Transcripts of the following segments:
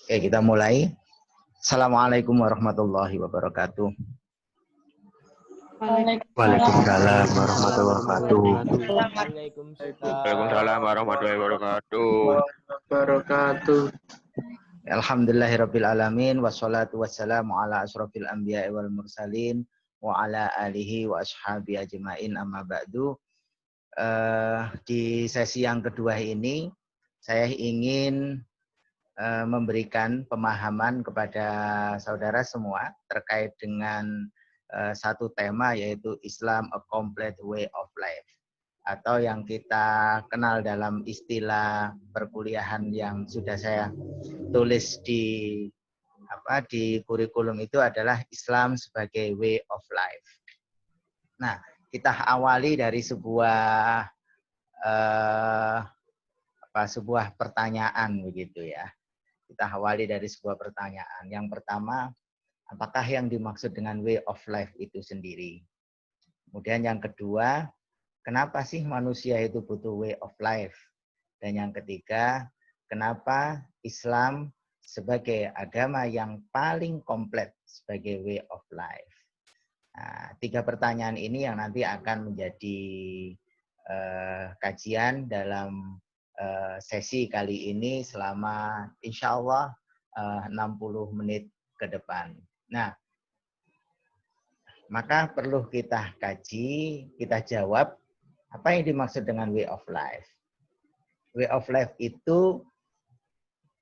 Oke, kita mulai. Assalamualaikum warahmatullahi wabarakatuh. Waalaikumsalam warahmatullahi wabarakatuh. Waalaikumsalam warahmatullahi wabarakatuh. Alhamdulillahirabbil alamin wassalatu wassalamu ala asrofil anbiya'i wal mursalin wa ala alihi wa ashabi ajmain amma ba'du. Di sesi yang kedua ini saya ingin memberikan pemahaman kepada saudara semua terkait dengan satu tema, yaitu Islam a complete way of life, atau yang kita kenal dalam istilah perkuliahan yang sudah saya tulis di kurikulum itu adalah Islam sebagai way of life. Nah, kita awali dari sebuah pertanyaan begitu ya. Kita awali dari sebuah pertanyaan. Yang pertama, apakah yang dimaksud dengan way of life itu sendiri? Kemudian yang kedua, kenapa sih manusia itu butuh way of life? Dan yang ketiga, kenapa Islam sebagai agama yang paling komplit sebagai way of life? Nah, tiga pertanyaan ini yang nanti akan menjadi kajian dalam sesi kali ini selama insya Allah 60 menit ke depan. Nah, maka perlu kita kaji, kita jawab apa yang dimaksud dengan way of life. Way of life itu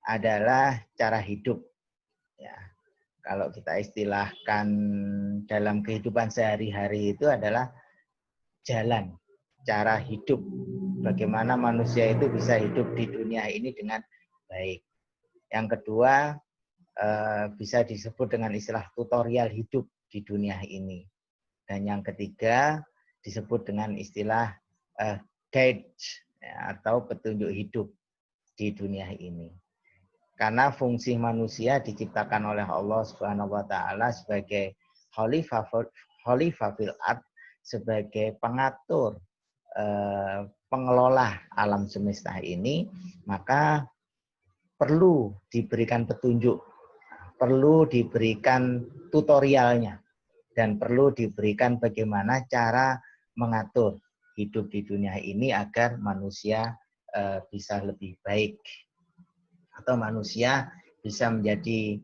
adalah cara hidup. Ya, kalau kita istilahkan dalam kehidupan sehari-hari itu adalah jalan, cara hidup. Bagaimana manusia itu bisa hidup di dunia ini dengan baik. Yang kedua, bisa disebut dengan istilah tutorial hidup di dunia ini. Dan yang ketiga, disebut dengan istilah guide atau petunjuk hidup di dunia ini. Karena fungsi manusia diciptakan oleh Allah Subhanahu wa taala sebagai khalifah fil ard, sebagai pengatur, pengelola alam semesta ini, maka perlu diberikan petunjuk, perlu diberikan tutorialnya, dan perlu diberikan bagaimana cara mengatur hidup di dunia ini agar manusia bisa lebih baik, atau manusia bisa menjadi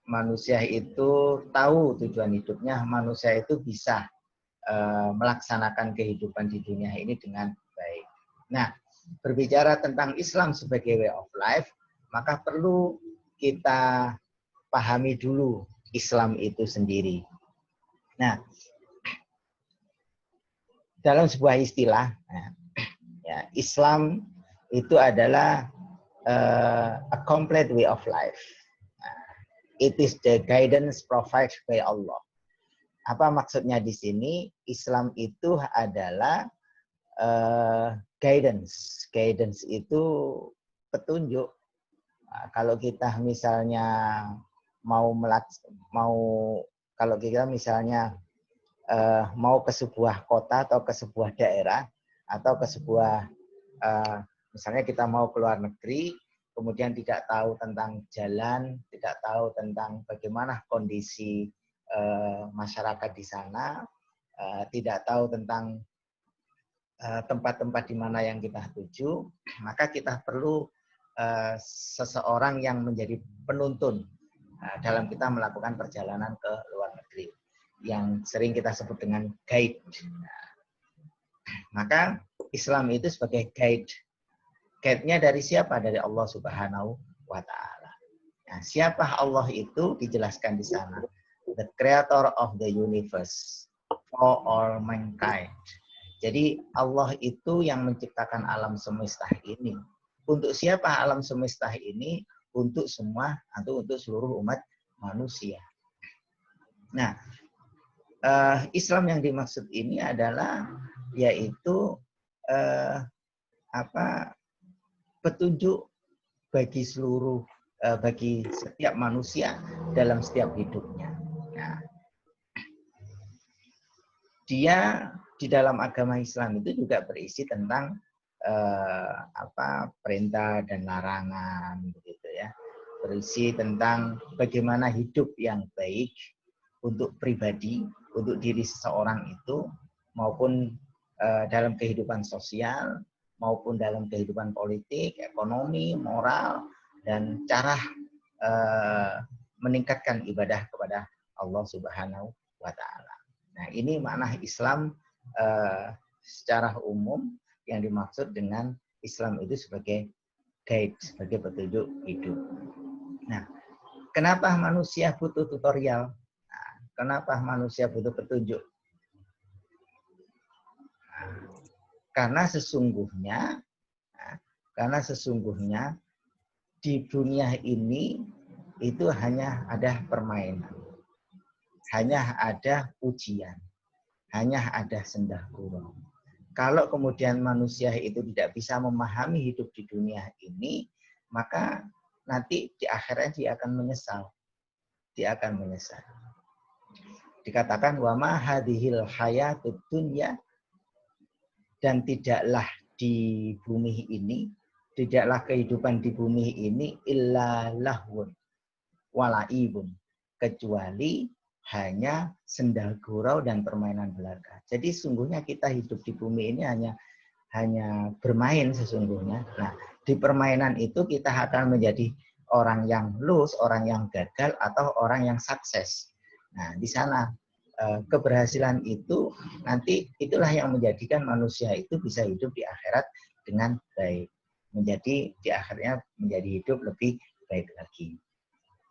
manusia itu tahu tujuan hidupnya, manusia itu bisa melaksanakan kehidupan di dunia ini dengan baik. Nah, berbicara tentang Islam sebagai way of life, maka perlu kita pahami dulu Islam itu sendiri. Nah, dalam sebuah istilah, ya, Islam itu adalah a complete way of life. It is the guidance provided by Allah. Apa maksudnya di sini? Islam itu adalah guidance. Guidance itu petunjuk. Nah, kalau kita misalnya mau ke sebuah kota atau ke sebuah daerah atau ke sebuah misalnya kita mau ke luar negeri, kemudian tidak tahu tentang jalan, tidak tahu tentang bagaimana kondisi masyarakat di sana, tidak tahu tentang tempat-tempat di mana yang kita tuju, maka kita perlu seseorang yang menjadi penuntun dalam kita melakukan perjalanan ke luar negeri, yang sering kita sebut dengan guide. Maka Islam itu sebagai guide. Guide-nya dari siapa? Dari Allah Subhanahu wa taala. Nah, siapa Allah itu dijelaskan di sana. The creator of the universe for all mankind. Jadi Allah itu yang menciptakan alam semesta ini. Untuk siapa alam semesta ini? Untuk semua, atau untuk seluruh umat manusia. Nah, Islam yang dimaksud ini adalah yaitu petunjuk bagi bagi setiap manusia dalam setiap hidupnya. Nah, dia di dalam agama Islam itu juga berisi tentang perintah dan larangan, begitu ya. Berisi tentang bagaimana hidup yang baik untuk pribadi, untuk diri seseorang itu, maupun dalam kehidupan sosial, maupun dalam kehidupan politik, ekonomi, moral, dan cara meningkatkan ibadah kepada Allah Subhanahu wa Ta'ala. Nah, ini makna Islam secara umum yang dimaksud dengan Islam itu sebagai guide, sebagai petunjuk hidup. Nah, kenapa manusia butuh tutorial? Nah, kenapa manusia butuh petunjuk? Nah, karena sesungguhnya di dunia ini itu hanya ada permainan, hanya ada ujian, hanya ada sendah gurau. Kalau kemudian manusia itu tidak bisa memahami hidup di dunia ini, maka nanti di akhirnya dia akan menyesal. Dia akan menyesal. Dikatakan wa ma hadhil hayatud dunya, dan tidaklah di bumi ini, tidaklah kehidupan di bumi ini illa lahwun walaibun, kecuali hanya sendal gurau dan permainan belaka. Jadi sungguhnya kita hidup di bumi ini hanya bermain sesungguhnya. Nah, di permainan itu kita akan menjadi orang yang lose, orang yang gagal, atau orang yang sukses. Nah, di sana keberhasilan itu nanti itulah yang menjadikan manusia itu bisa hidup di akhirat dengan baik. Menjadi di akhirnya menjadi hidup lebih baik lagi.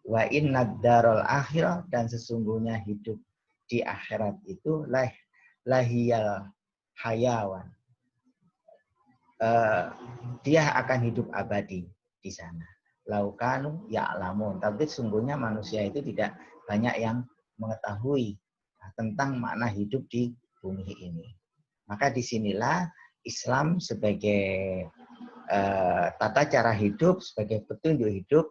Wa innad darul akhirah, dan sesungguhnya hidup di akhirat itu lahiyal hayawan. Dia akan hidup abadi di sana. Laukanu ya'lamun. Tapi sesungguhnya manusia itu tidak banyak yang mengetahui tentang makna hidup di bumi ini. Maka disinilah Islam sebagai tata cara hidup, sebagai petunjuk hidup,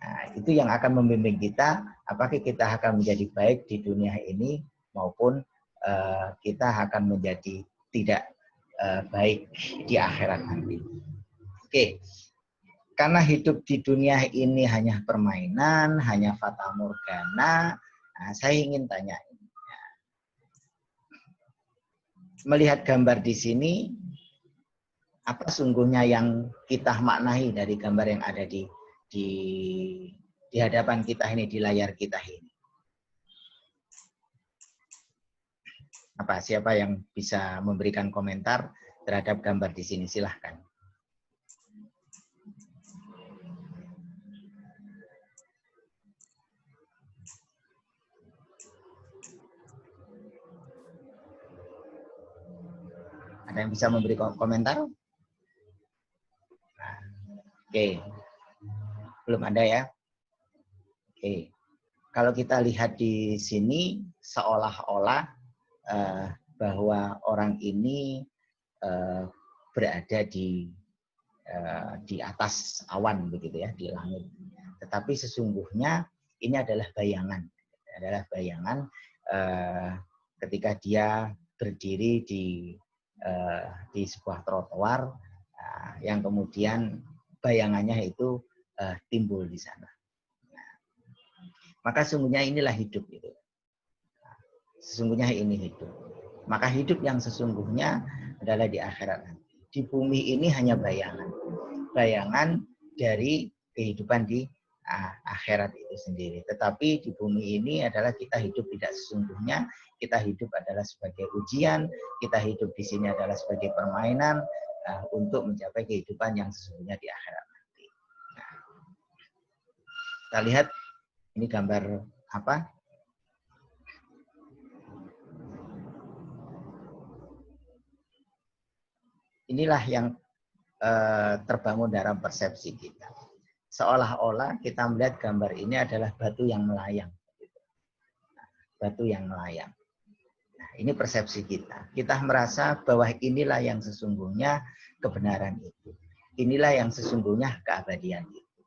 nah, itu yang akan membimbing kita apakah kita akan menjadi baik di dunia ini maupun kita akan menjadi tidak baik di akhirat nanti. Oke. Karena hidup di dunia ini hanya permainan, hanya fata morgana, nah, saya ingin tanya, melihat gambar di sini, apa sungguhnya yang kita maknai dari gambar yang ada di hadapan kita ini, di layar kita ini? Apa, siapa yang bisa memberikan komentar terhadap gambar di sini? Silahkan. Ada yang bisa memberi komentar? Oke. Belum ada ya? Oke. Kalau kita lihat di sini seolah-olah bahwa orang ini berada di atas awan begitu ya, di langit. Tetapi sesungguhnya ini adalah bayangan. Adalah bayangan ketika dia berdiri di sebuah trotoar yang kemudian bayangannya itu timbul di sana. Maka sesungguhnya inilah hidup itu. Sesungguhnya ini hidup. Maka hidup yang sesungguhnya adalah di akhirat nanti. Di bumi ini hanya bayangan. Bayangan dari kehidupan di akhirat itu sendiri. Tetapi di bumi ini adalah kita hidup tidak sesungguhnya. Kita hidup adalah sebagai ujian. Kita hidup di sini adalah sebagai permainan untuk mencapai kehidupan yang sesungguhnya di akhirat nanti. Nah, kita lihat ini gambar apa? Inilah yang terbangun dalam persepsi kita. Seolah-olah kita melihat gambar ini adalah batu yang melayang. Batu yang melayang. Nah, ini persepsi kita. Kita merasa bahwa inilah yang sesungguhnya kebenaran itu. Inilah yang sesungguhnya keabadian itu.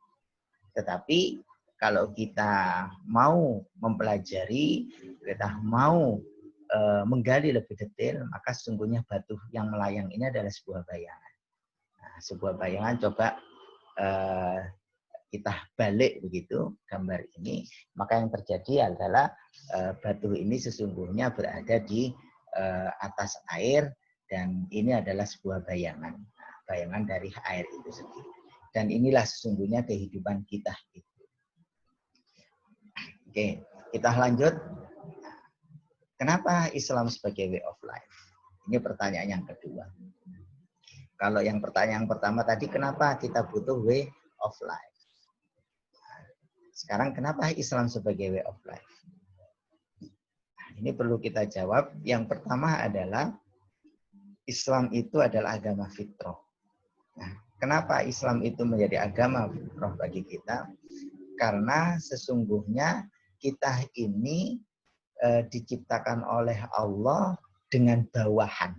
Tetapi kalau kita mau mempelajari, kita mau menggali lebih detail, maka sesungguhnya batu yang melayang ini adalah sebuah bayangan. Nah, sebuah bayangan coba kita balik begitu gambar ini, maka yang terjadi adalah batu ini sesungguhnya berada di atas air dan ini adalah sebuah bayangan, bayangan dari air itu sendiri. Dan inilah sesungguhnya kehidupan kita. Oke, kita lanjut. Kenapa Islam sebagai way of life? Ini pertanyaan yang kedua. Kalau yang pertanyaan pertama tadi, kenapa kita butuh way of life? Sekarang kenapa Islam sebagai way of life? Ini perlu kita jawab. Yang pertama adalah Islam itu adalah agama fitrah. Nah, kenapa Islam itu menjadi agama fitrah bagi kita? Karena sesungguhnya kita ini diciptakan oleh Allah dengan bawahan.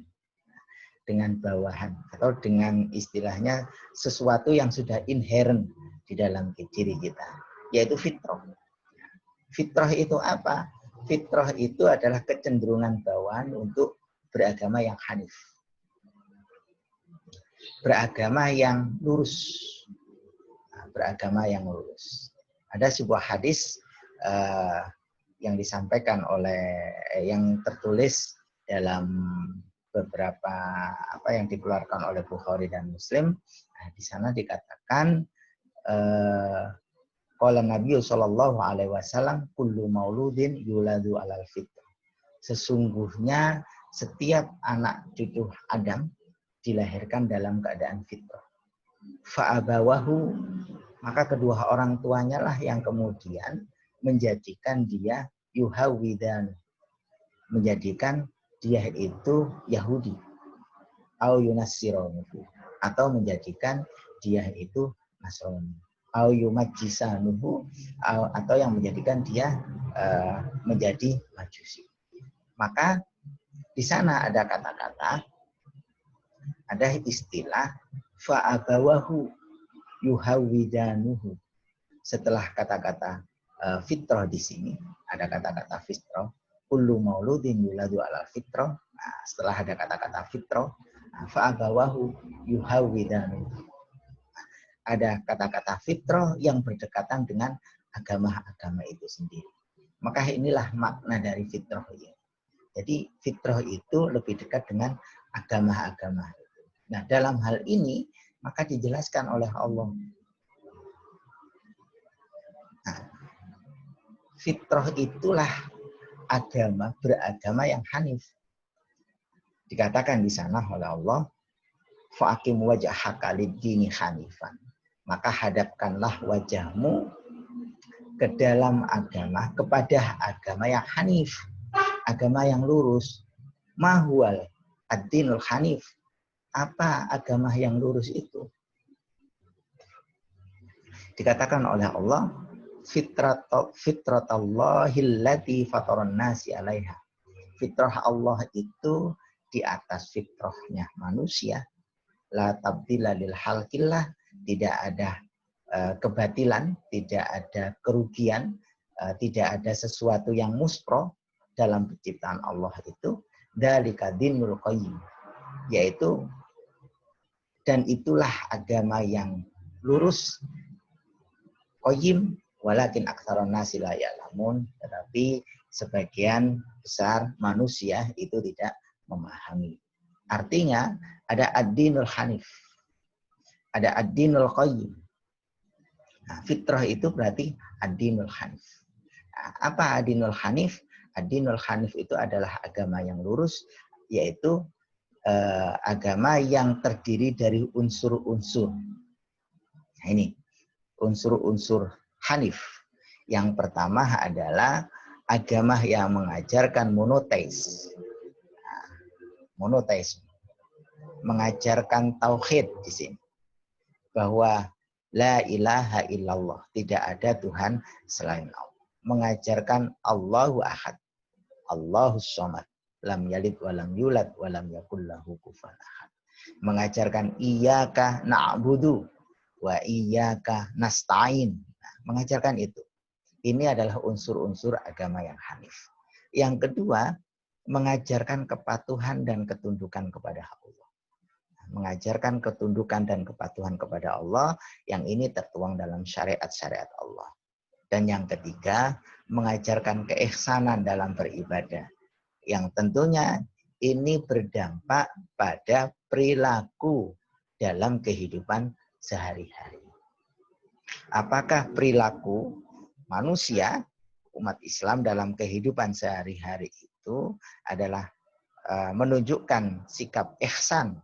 Dengan bawahan atau dengan istilahnya sesuatu yang sudah inherent di dalam diri kita, yaitu fitrah. Fitrah itu apa? Fitrah itu adalah kecenderungan bawaan untuk beragama yang hanif. Beragama yang lurus. Beragama yang lurus. Ada sebuah hadis yang disampaikan oleh, yang tertulis dalam beberapa yang dikeluarkan oleh Bukhari dan Muslim. Nah, di sana dikatakan qala Nabi sallallahu alaihi wasallam kullu mauludin yuladu alal fitrah. Sesungguhnya setiap anak cucu Adam dilahirkan dalam keadaan fitrah. Fa'abawahu, maka kedua orang tuanya lah yang kemudian menjadikan dia yuhawidan, menjadikan dia itu Yahudi, au yunassironi, atau menjadikan dia itu Nasrani, au yumajjisanuhu, atau yang menjadikan dia menjadi Majusi. Maka di sana ada kata-kata, ada istilah fa'abawahu yuhawidanuhu. Setelah kata-kata fitrah di sini ada kata-kata fitrah. Kullu mauludin yuladu ala fitrah. Nah, setelah ada kata-kata fitrah, fa'abawahu yuhawidanu. Ada kata-kata fitrah yang berdekatan dengan agama-agama itu sendiri. Maka inilah makna dari fitrah ini. Jadi fitrah itu lebih dekat dengan agama-agama. Nah, dalam hal ini maka dijelaskan oleh Allah. Nah, fitrah itulah beragama yang hanif. Dikatakan di sana oleh Allah, fa'aqim wajhaka lid-dini hanifan. Maka hadapkanlah wajahmu ke dalam agama, kepada agama yang hanif, agama yang lurus. Mahwal ad-dinul hanif. Apa agama yang lurus itu? Dikatakan oleh Allah, fitratallahi fataran nasi 'alaiha. Fitrah Allah itu di atas fitrahnya manusia. La tabdila lil halqillah, tidak ada kebatilan, tidak ada kerugian, tidak ada sesuatu yang muspro dalam penciptaan Allah itu. Dzalika dinul qayyim, yaitu dan itulah agama yang lurus, qayyim, walakin aktsarun nasi la ya'lamun, tetapi sebagian besar manusia itu tidak memahami. Artinya ada ad-dinul hanif, ada ad-dinul qayyim. Nah, fitrah itu berarti ad-dinul hanif. Nah, apa ad-dinul hanif? Ad-dinul hanif itu adalah agama yang lurus, yaitu agama yang terdiri dari unsur-unsur. Nah, ini unsur-unsur hanif. Yang pertama adalah agama yang mengajarkan monoteis. Monoteis mengajarkan tauhid di sini. Bahwa la ilaha illallah, tidak ada Tuhan selain Allah. Mengajarkan Allahu ahad, Allahus somad, lam yalid walam yulad walam yakul lahu kufuwan ahad. Mengajarkan iyyaka na'budu wa iyyaka nasta'in. Nah, mengajarkan itu. Ini adalah unsur-unsur agama yang hanif. Yang kedua, mengajarkan kepatuhan dan ketundukan kepada Allah. mengajarkan ketundukan dan kepatuhan kepada Allah yang ini tertuang dalam syariat-syariat Allah. Dan yang ketiga, mengajarkan keihsanan dalam beribadah. Yang tentunya ini berdampak pada perilaku dalam kehidupan sehari-hari. Apakah perilaku manusia, umat Islam dalam kehidupan sehari-hari itu adalah menunjukkan sikap ihsan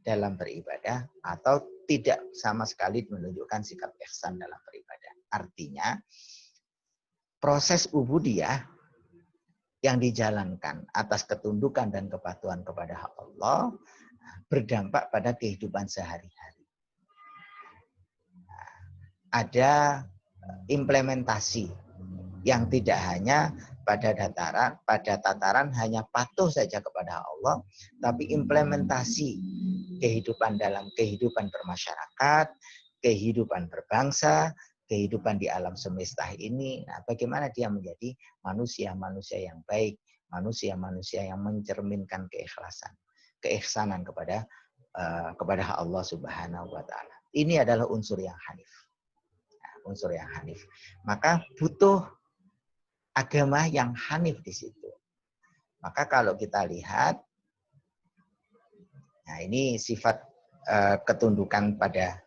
dalam beribadah atau tidak sama sekali menunjukkan sikap ihsan dalam beribadah. Artinya, proses ubudiyah yang dijalankan atas ketundukan dan kepatuhan kepada Allah berdampak pada kehidupan sehari-hari. Ada implementasi yang tidak hanya pada tataran hanya patuh saja kepada Allah, tapi implementasi kehidupan dalam kehidupan bermasyarakat, kehidupan berbangsa, kehidupan di alam semesta ini. Nah, bagaimana dia menjadi manusia-manusia yang baik, manusia-manusia yang mencerminkan keikhlasan, keihsanan kepada Allah Subhanahu wa taala. Ini adalah unsur yang hanif. Unsur yang hanif. Maka butuh agama yang hanif di situ. Maka kalau kita lihat, nah ini sifat ketundukan pada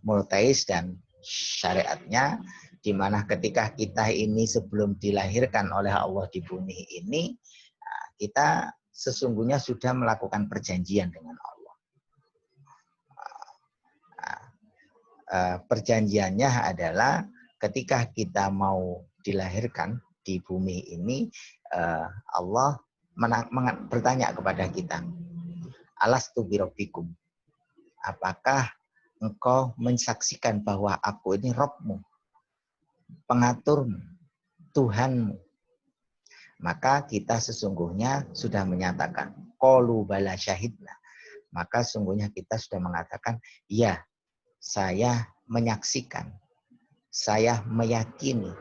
monoteis dan syariatnya, di mana ketika kita ini sebelum dilahirkan oleh Allah di bumi ini, kita sesungguhnya sudah melakukan perjanjian dengan Allah. Perjanjiannya adalah ketika kita mau dilahirkan di bumi ini, Allah bertanya kepada kita, alastu birabbikum, apakah engkau mensaksikan bahwa aku ini Rabbmu, pengaturmu, Tuhanmu? Maka kita sesungguhnya sudah menyatakan, qalu bala syahidna. Maka sesungguhnya kita sudah mengatakan, ya, saya menyaksikan, saya meyakini.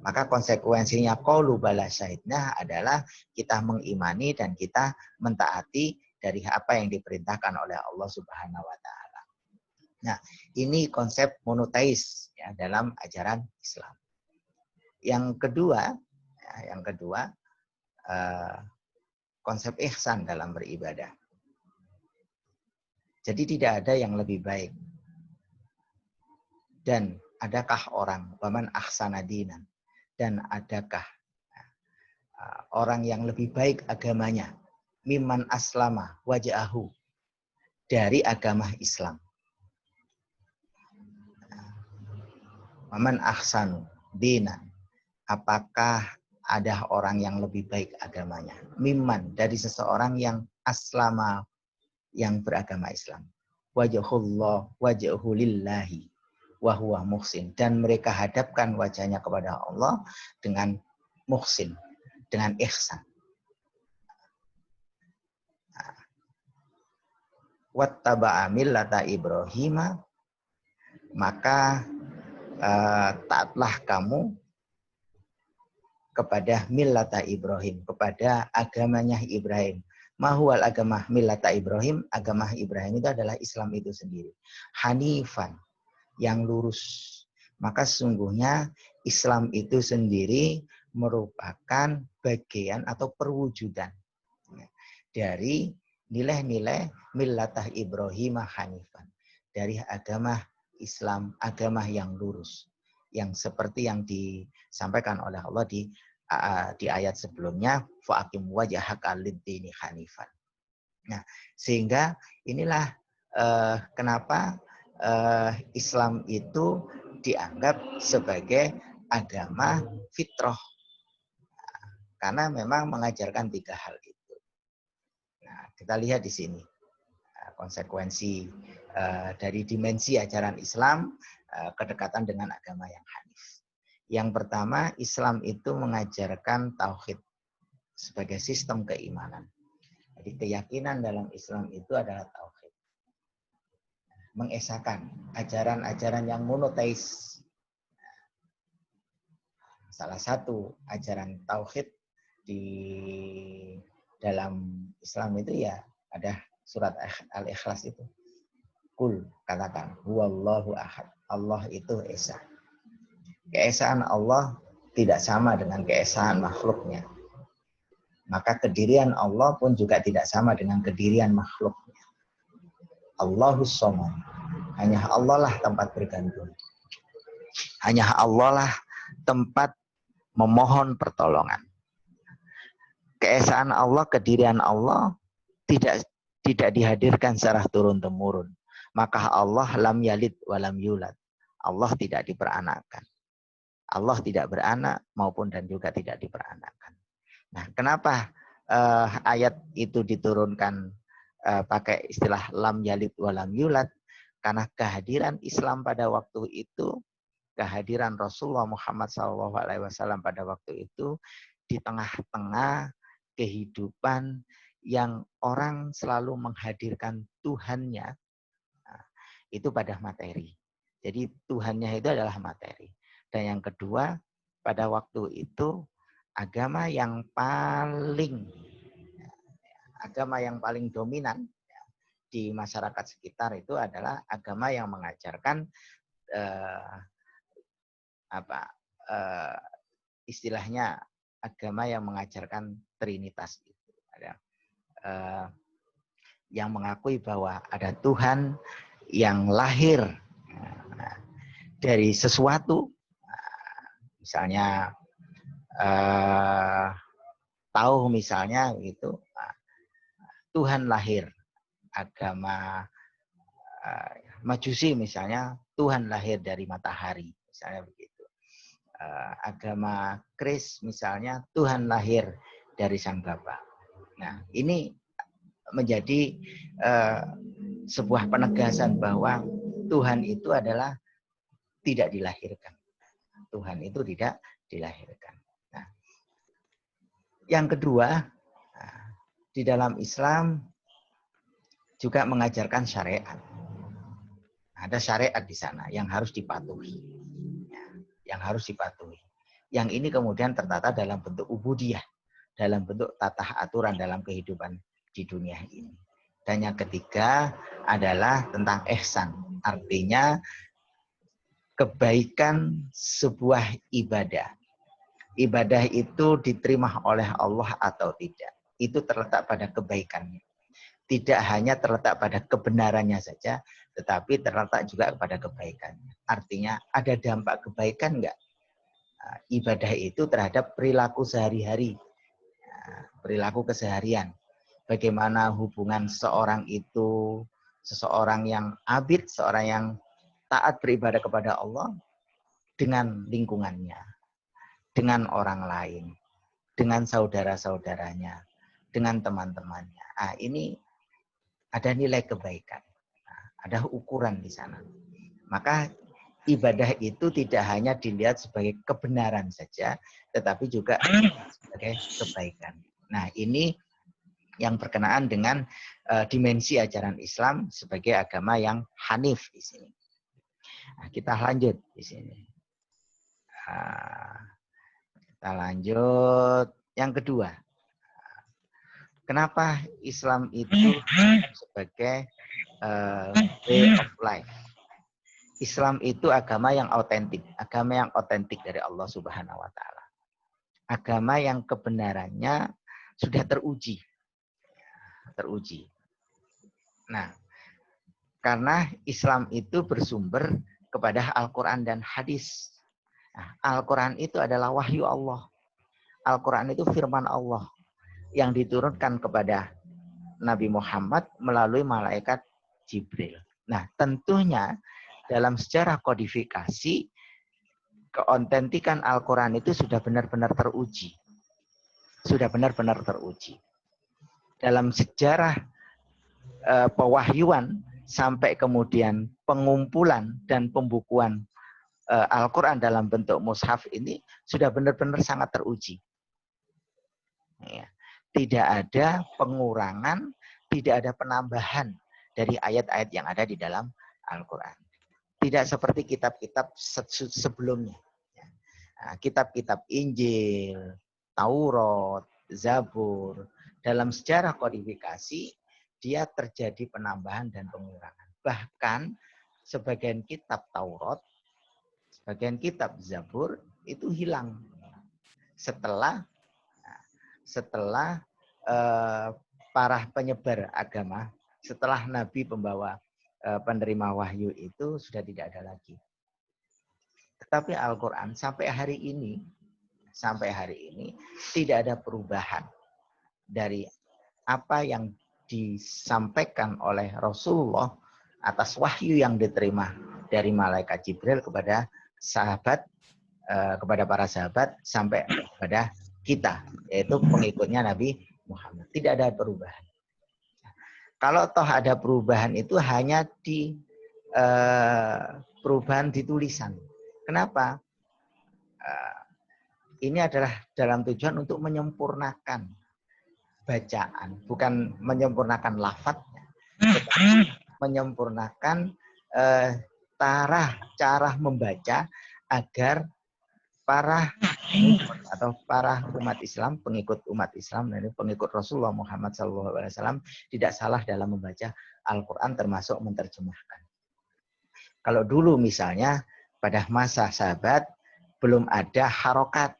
Maka konsekuensinya qalu bala syahidna adalah kita mengimani dan kita mentaati dari apa yang diperintahkan oleh Allah Subhanahu wa taala. Nah, ini konsep monoteis ya, dalam ajaran Islam. Yang kedua, konsep ihsan dalam beribadah. Jadi tidak ada yang lebih baik. Dan adakah orang, waman ahsana dinan, dan adakah orang yang lebih baik agamanya, mimman aslama wajahu, dari agama Islam. Waman ahsanu dinan, apakah ada orang yang lebih baik agamanya, mimman, dari seseorang yang aslama, yang beragama Islam, wajhullah wajhu lillahi wa huwa muhsin, dan mereka hadapkan wajahnya kepada Allah dengan muhsin, dengan ihsan. Wattaba'a millata Ibrahim, maka taatlah kamu kepada millata Ibrahim, kepada agamanya Ibrahim. Mahual agama millata Ibrahim, agama Ibrahim itu adalah Islam itu sendiri. Hanifan, yang lurus. Maka sesungguhnya Islam itu sendiri merupakan bagian atau perwujudan dari nilai-nilai millatah Ibrahim hanifan, dari agama Islam, agama yang lurus, yang seperti yang disampaikan oleh Allah di ayat sebelumnya, fa'aqim wajhaka lid-dini hanifan. Nah, sehingga inilah kenapa Islam itu dianggap sebagai agama fitrah, karena memang mengajarkan 3 hal itu. Nah, kita lihat di sini konsekuensi dari dimensi ajaran Islam, kedekatan dengan agama yang hanif. Yang pertama, Islam itu mengajarkan tauhid sebagai sistem keimanan. Jadi keyakinan dalam Islam itu adalah tauhid. Mengesahkan ajaran-ajaran yang monoteis. Salah satu ajaran tauhid di dalam Islam itu ya ada surat Al-Ikhlas itu. Kul, katakan, huwallahu ahad. Allah itu esa. Keesaan Allah tidak sama dengan keesaan makhluknya. Maka kedirian Allah pun juga tidak sama dengan kedirian makhluknya. Allahus Somad. Hanya Allah lah tempat bergantung. Hanya Allah lah tempat memohon pertolongan. Keesaan Allah, kedirian Allah tidak dihadirkan secara turun-temurun. Maka Allah lam yalid walam yulad. Allah tidak diperanakkan. Allah tidak beranak maupun dan juga tidak diperanakkan. Nah, kenapa ayat itu diturunkan pakai istilah lam yalid walam yulad? Karena kehadiran Islam pada waktu itu, kehadiran Rasulullah Muhammad SAW pada waktu itu di tengah-tengah kehidupan yang orang selalu menghadirkan Tuhannya, itu pada materi. Jadi Tuhannya itu adalah materi. Dan yang kedua, pada waktu itu agama yang paling dominan di masyarakat sekitar itu adalah agama yang mengajarkan istilahnya agama yang mengajarkan Trinitas itu. Yang mengakui bahwa ada Tuhan yang lahir dari sesuatu, misalnya tahu misalnya gitu, Tuhan lahir. Agama Majusi misalnya Tuhan lahir dari matahari, misalnya begitu. Agama Kris misalnya Tuhan lahir dari Sang Bapa. Nah, ini menjadi sebuah penegasan bahwa Tuhan itu adalah tidak dilahirkan. Tuhan itu tidak dilahirkan. Nah, yang kedua, di dalam Islam juga mengajarkan syariat. Ada syariat di sana yang harus dipatuhi. Yang harus dipatuhi. Yang ini kemudian tertata dalam bentuk ubudiyah, dalam bentuk tata aturan dalam kehidupan di dunia ini. Dan yang ketiga adalah tentang ihsan. Artinya kebaikan sebuah ibadah. Ibadah itu diterima oleh Allah atau tidak. Itu terletak pada kebaikannya. Tidak hanya terletak pada kebenarannya saja, tetapi terletak juga pada kebaikannya. Artinya ada dampak kebaikan enggak? Ibadah itu terhadap perilaku sehari-hari. Perilaku keseharian. Bagaimana hubungan seseorang itu, seseorang yang abid, seorang yang taat beribadah kepada Allah dengan lingkungannya, dengan orang lain, dengan saudara-saudaranya, dengan teman-temannya. Ini ada nilai kebaikan, ada ukuran di sana. Maka ibadah itu tidak hanya dilihat sebagai kebenaran saja, tetapi juga sebagai kebaikan. Nah, ini yang berkenaan dengan dimensi ajaran Islam sebagai agama yang hanif di sini. Nah, kita lanjut di sini. Kita lanjut yang kedua. Kenapa Islam itu sebagai way of life? Islam itu agama yang autentik dari Allah Subhanahu wa taala. Agama yang kebenarannya sudah teruji. Nah, karena Islam itu bersumber kepada Al-Quran dan hadis. Nah, Al-Quran itu adalah wahyu Allah. Al-Quran itu firman Allah yang diturunkan kepada Nabi Muhammad melalui malaikat Jibril. Nah, tentunya dalam sejarah kodifikasi, keautentikan Al-Quran itu sudah benar-benar teruji. Dalam sejarah pewahyuan sampai kemudian pengumpulan dan pembukuan Al-Quran dalam bentuk mushaf ini sudah benar-benar sangat teruji. Ya. Tidak ada pengurangan, tidak ada penambahan dari ayat-ayat yang ada di dalam Al-Quran. Tidak seperti kitab-kitab sebelumnya. Kitab-kitab Injil, Taurat, Zabur, dalam sejarah kodifikasi dia terjadi penambahan dan pengurangan. Bahkan sebagian kitab Taurat, sebagian kitab Zabur itu hilang setelah para penyebar agama, setelah Nabi pembawa penerima wahyu itu sudah tidak ada lagi. Tetapi Al-Quran sampai hari ini tidak ada perubahan dari apa yang disampaikan oleh Rasulullah atas wahyu yang diterima dari malaikat Jibril kepada sahabat, kepada para sahabat sampai kepada kita, yaitu pengikutnya Nabi Muhammad. Tidak ada perubahan. Kalau toh ada perubahan itu hanya di perubahan di tulisan. Kenapa? Ini adalah dalam tujuan untuk menyempurnakan bacaan, bukan menyempurnakan lafadznya, tetapi menyempurnakan cara membaca agar para umat Islam, pengikut umat Islam, dan pengikut Rasulullah Muhammad SAW tidak salah dalam membaca Al-Quran termasuk menerjemahkan. Kalau dulu misalnya pada masa sahabat belum ada harokat,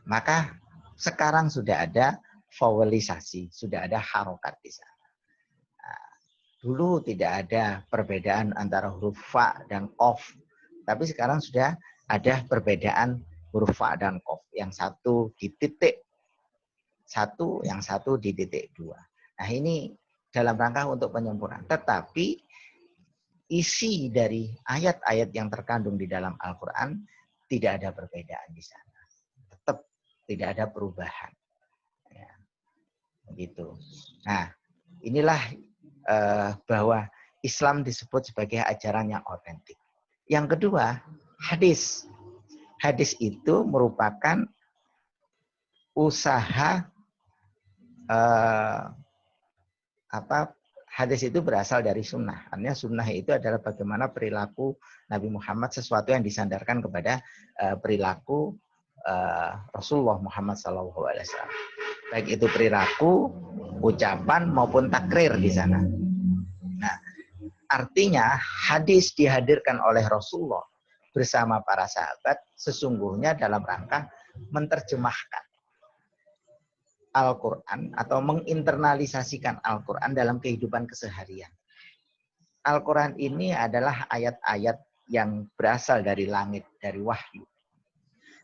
maka sekarang sudah ada vowelizasi, sudah ada harokat di sana. Nah, dulu tidak ada perbedaan antara huruf fa dan qaf, tapi sekarang sudah ada perbedaan huruf fa dan qaf. Yang satu di titik satu, yang satu di titik dua. Nah ini dalam rangka untuk penyempurnaan. Tetapi isi dari ayat-ayat yang terkandung di dalam Al-Quran tidak ada perbedaan di sana. Tetap tidak ada perubahan. Ya, begitu. Nah, inilah bahwa Islam disebut sebagai ajaran yang otentik. Yang kedua, hadis. Hadis itu merupakan usaha hadis itu berasal dari sunnah. Artinya sunnah itu adalah bagaimana perilaku Nabi Muhammad, sesuatu yang disandarkan kepada perilaku Rasulullah Muhammad SAW. Baik itu perilaku, ucapan maupun takrir di sana. Nah, artinya hadis dihadirkan oleh Rasulullah bersama para sahabat sesungguhnya dalam rangka menerjemahkan Al-Quran atau menginternalisasikan Al-Quran dalam kehidupan keseharian. Al-Quran ini adalah ayat-ayat yang berasal dari langit, dari wahyu.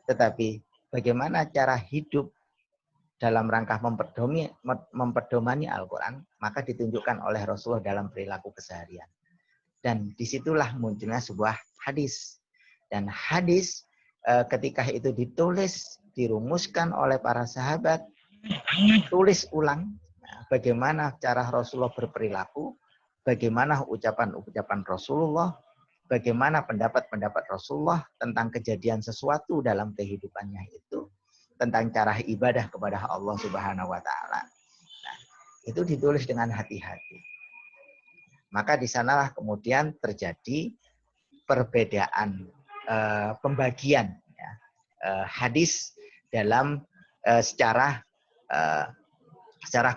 Tetapi bagaimana cara hidup dalam rangka memperdomani Al-Quran, maka ditunjukkan oleh Rasulullah dalam perilaku keseharian. Dan disitulah munculnya sebuah hadis. Dan hadis ketika itu ditulis, dirumuskan oleh para sahabat, tulis ulang bagaimana cara Rasulullah berperilaku, bagaimana ucapan-ucapan Rasulullah, bagaimana pendapat-pendapat Rasulullah tentang kejadian sesuatu dalam kehidupannya itu, tentang cara ibadah kepada Allah Subhanahu wa taala. Nah, itu ditulis dengan hati-hati. Maka di sanalah kemudian terjadi perbedaan pembagian ya, hadis dalam secara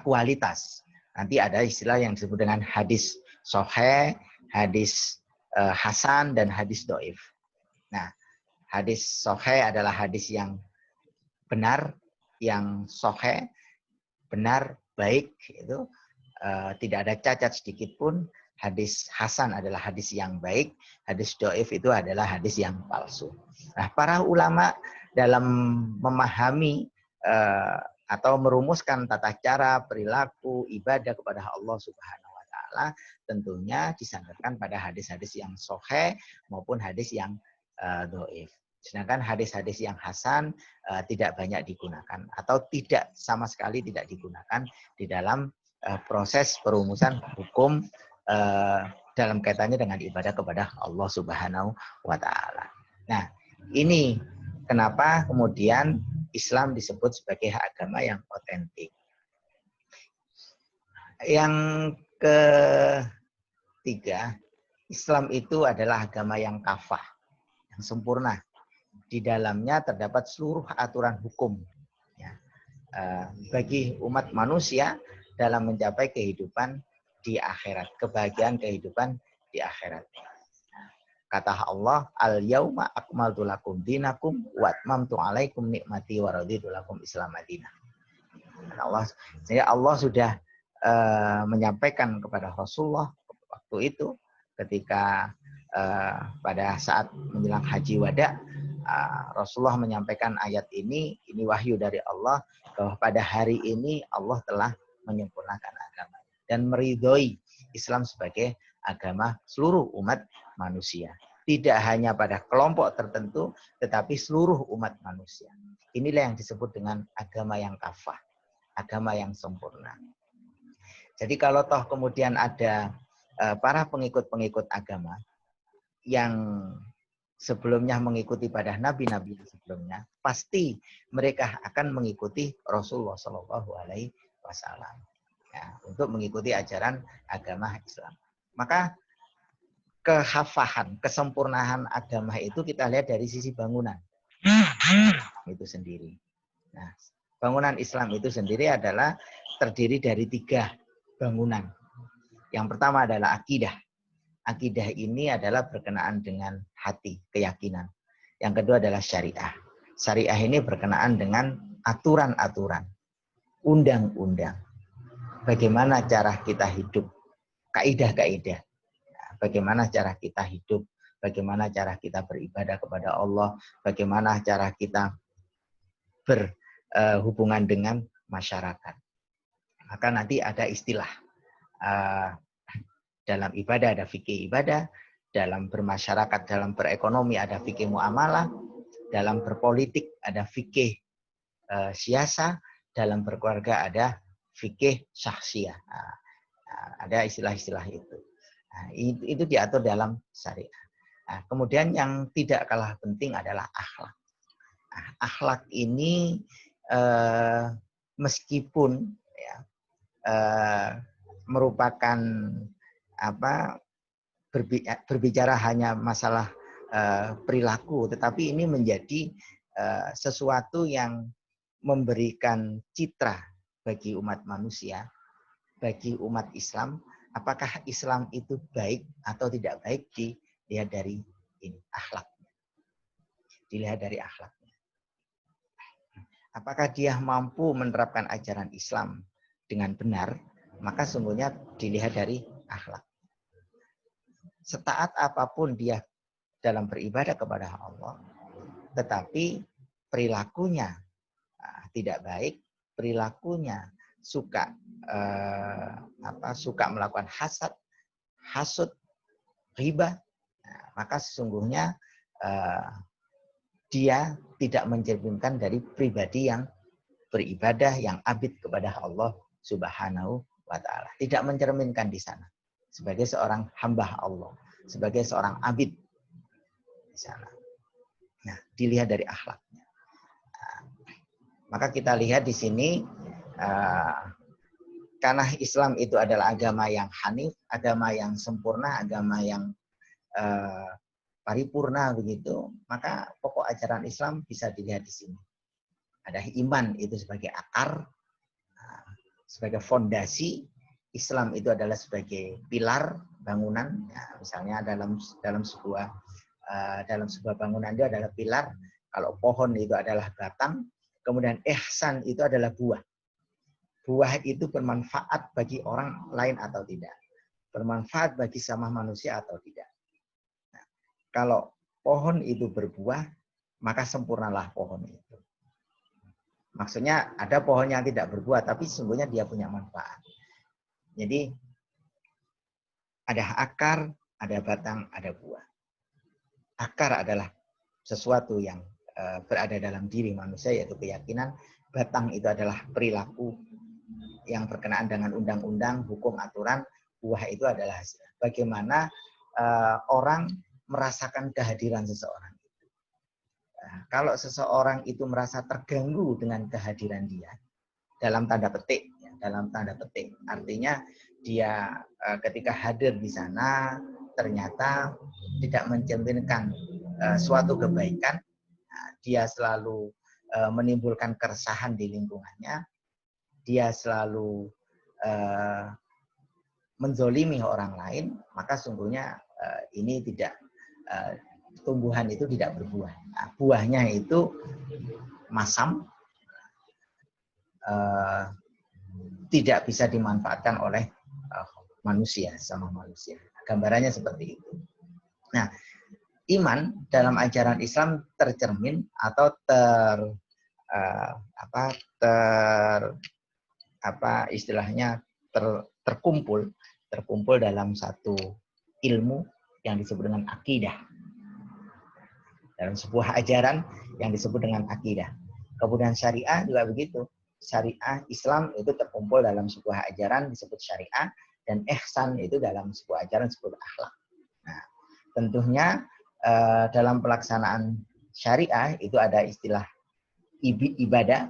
kualitas. Nanti ada istilah yang disebut dengan hadis sahih, hadis hasan, dan hadis dhaif. Nah, hadis sahih adalah hadis yang benar, yang sahih, benar, baik, itu tidak ada cacat sedikit pun. Hadis hasan adalah hadis yang baik, hadis dhaif itu adalah hadis yang palsu. Nah, para ulama dalam memahami atau merumuskan tata cara perilaku ibadah kepada Allah Subhanahu wa taala tentunya disandarkan pada hadis-hadis yang sahih maupun hadis yang dhaif. Sedangkan hadis-hadis yang hasan tidak banyak digunakan atau tidak sama sekali tidak digunakan di dalam proses perumusan hukum dalam kaitannya dengan ibadah kepada Allah Subhanahu wa taala. Nah, ini kenapa kemudian Islam disebut sebagai agama yang otentik. Yang ketiga, Islam itu adalah agama yang kafah, yang sempurna. Di dalamnya terdapat seluruh aturan hukum. Ya. Bagi umat manusia dalam mencapai kehidupan di akhirat, kebahagiaan kehidupan di akhirat. Kata Allah, al-yauma akmaltu lakum dinakum wa atmamtu alaikum nikmati wa raditu lakum Islam madinah. Allah sudah menyampaikan kepada Rasulullah waktu itu ketika pada saat menjelang haji wada, Rasulullah menyampaikan ayat ini wahyu dari Allah bahwa pada hari ini Allah telah menyempurnakan agama dan meridhoi Islam sebagai agama seluruh umat manusia. Tidak hanya pada kelompok tertentu, tetapi seluruh umat manusia. Inilah yang disebut dengan agama yang kafah, agama yang sempurna. Jadi kalau toh kemudian ada para pengikut-pengikut agama yang sebelumnya mengikuti pada nabi-nabi sebelumnya, pasti mereka akan mengikuti Rasulullah Shallallahu Alaihi Wasallam untuk mengikuti ajaran agama Islam. Maka kehafahan, kesempurnaan agama itu kita lihat dari sisi bangunan itu sendiri. Nah, bangunan Islam itu sendiri adalah terdiri dari 3 bangunan. Yang pertama adalah akidah. Akidah ini adalah berkenaan dengan hati, keyakinan. Yang kedua adalah syariah. Syariah ini berkenaan dengan aturan-aturan, undang-undang. Bagaimana cara kita hidup, kaidah-kaidah. Bagaimana cara kita hidup, bagaimana cara kita beribadah kepada Allah, bagaimana cara kita berhubungan dengan masyarakat. Maka nanti ada istilah dalam ibadah ada fikih ibadah, dalam bermasyarakat, dalam berekonomi ada fikih muamalah, dalam berpolitik ada fikih siasa, dalam berkeluarga ada fikih syahsiyah. Ada istilah-istilah itu. Nah, itu diatur dalam syariah. Nah, kemudian yang tidak kalah penting adalah akhlak. Nah, akhlak ini meskipun ya, merupakan berbicara hanya masalah perilaku, tetapi ini menjadi sesuatu yang memberikan citra bagi umat manusia, bagi umat Islam. Apakah Islam itu baik atau tidak baik dilihat dari ini akhlaknya. Dilihat dari akhlaknya. Apakah dia mampu menerapkan ajaran Islam dengan benar, maka sungguhnya dilihat dari akhlak. Setaat apapun dia dalam beribadah kepada Allah, tetapi perilakunya tidak baik, perilakunya suka melakukan hasud, riba, maka sesungguhnya dia tidak mencerminkan dari pribadi yang beribadah, yang abid kepada Allah Subhanahu wa Ta'ala. Tidak mencerminkan di sana sebagai seorang hamba Allah, sebagai seorang abid di sana. Nah, dilihat dari akhlaknya. Maka kita lihat di sini karena Islam itu adalah agama yang hanif, agama yang sempurna, agama yang paripurna begitu, maka pokok ajaran Islam bisa dilihat di sini. Ada iman itu sebagai akar, sebagai fondasi. Islam itu adalah sebagai pilar bangunan. Ya, misalnya dalam sebuah bangunan itu adalah pilar. Kalau pohon itu adalah batang, kemudian ihsan itu adalah buah. Buah itu bermanfaat bagi orang lain atau tidak. Bermanfaat bagi sama manusia atau tidak. Nah, kalau pohon itu berbuah, maka sempurnalah pohon itu. Maksudnya ada pohon yang tidak berbuah, tapi sesungguhnya dia punya manfaat. Jadi ada akar, ada batang, ada buah. Akar adalah sesuatu yang berada dalam diri manusia, yaitu keyakinan. Batang itu adalah perilaku yang berkenaan dengan undang-undang, hukum, aturan. Buah itu adalah hasil. Bagaimana orang merasakan kehadiran seseorang. Kalau seseorang itu merasa terganggu dengan kehadiran dia, dalam tanda petik, artinya dia ketika hadir di sana ternyata tidak mencerminkan suatu kebaikan, dia selalu menimbulkan keresahan di lingkungannya, dia selalu menzolimi orang lain, maka sungguhnya ini tidak tumbuhan itu tidak berbuah. Nah, buahnya itu masam, tidak bisa dimanfaatkan oleh manusia sama manusia. Gambarannya seperti itu. Nah, iman dalam ajaran Islam tercermin atau terkumpul dalam satu ilmu yang disebut dengan akidah. Dalam sebuah ajaran yang disebut dengan akidah. Kemudian syariah juga begitu. Syariah Islam itu terkumpul dalam sebuah ajaran disebut syariah, dan ihsan itu dalam sebuah ajaran disebut akhlak. Nah, tentunya dalam pelaksanaan syariah itu ada istilah ibadah,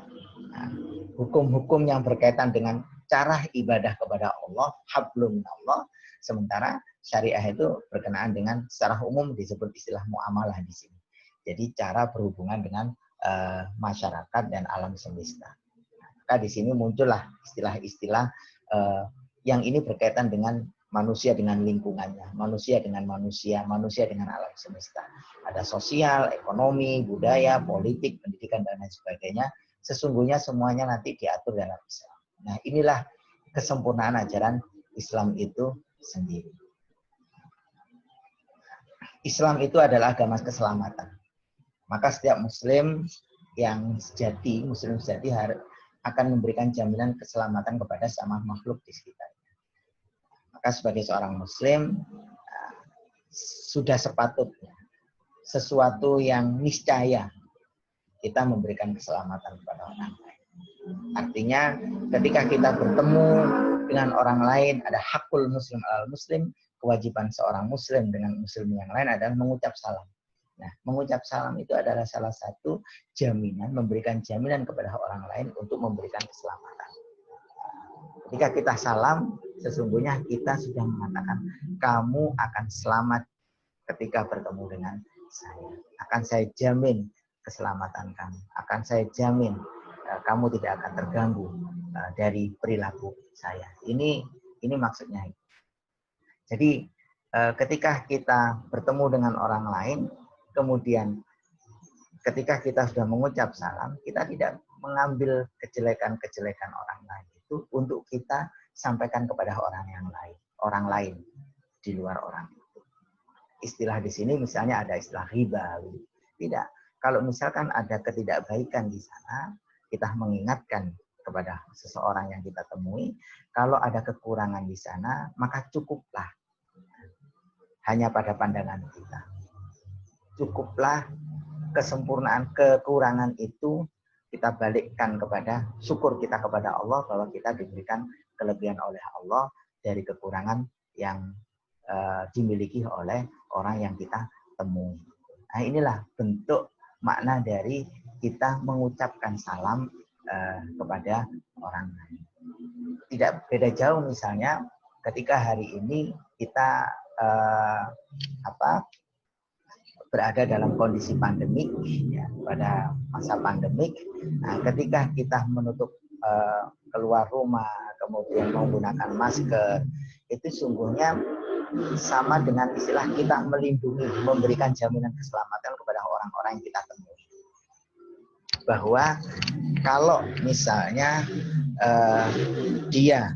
hukum-hukum yang berkaitan dengan cara ibadah kepada Allah, hablum minallah. Sementara syariah itu berkenaan dengan secara umum disebut istilah muamalah di sini. Jadi cara berhubungan dengan masyarakat dan alam semesta. Maka di sini muncullah istilah-istilah yang ini berkaitan dengan manusia dengan lingkungannya, manusia dengan manusia, manusia dengan alam semesta. Ada sosial, ekonomi, budaya, politik, pendidikan, dan lain sebagainya. Sesungguhnya semuanya nanti diatur dalam Islam. Nah, inilah kesempurnaan ajaran Islam itu sendiri. Islam itu adalah agama keselamatan. Maka setiap muslim yang sejati, akan memberikan jaminan keselamatan kepada sama makhluk di sekitarnya. Maka sebagai seorang muslim, sudah sepatutnya sesuatu yang niscaya kita memberikan keselamatan kepada orang lain. Artinya ketika kita bertemu dengan orang lain, ada hakul muslim al muslim, kewajiban seorang muslim dengan muslim yang lain adalah mengucap salam. Nah, mengucap salam itu adalah salah satu jaminan, memberikan jaminan kepada orang lain untuk memberikan keselamatan. Ketika kita salam, sesungguhnya kita sudah mengatakan, kamu akan selamat ketika bertemu dengan saya. Akan saya jamin keselamatan kamu. Akan saya jamin kamu tidak akan terganggu dari perilaku saya. Ini maksudnya. Jadi ketika kita bertemu dengan orang lain, kemudian ketika kita sudah mengucap salam, kita tidak mengambil kejelekan-kejelekan orang lain itu untuk kita sampaikan kepada orang lain di luar orang itu. Istilah di sini misalnya ada istilah riba. Tidak. Kalau misalkan ada ketidakbaikan di sana, kita mengingatkan kepada seseorang yang kita temui, kalau ada kekurangan di sana, maka cukuplah hanya pada pandangan kita. Cukuplah kesempurnaan kekurangan itu kita balikkan kepada syukur kita kepada Allah bahwa kita diberikan kelebihan oleh Allah dari kekurangan yang dimiliki oleh orang yang kita temui. Nah, inilah bentuk makna dari kita mengucapkan salam kepada orang lain. Tidak beda jauh misalnya ketika hari ini kita berada dalam kondisi pandemik, ya, pada masa pandemik. Nah, ketika kita menutup keluar rumah, kemudian menggunakan masker, itu sungguhnya sama dengan istilah kita melindungi, memberikan jaminan keselamatan kepada orang-orang yang kita temui. Bahwa kalau misalnya dia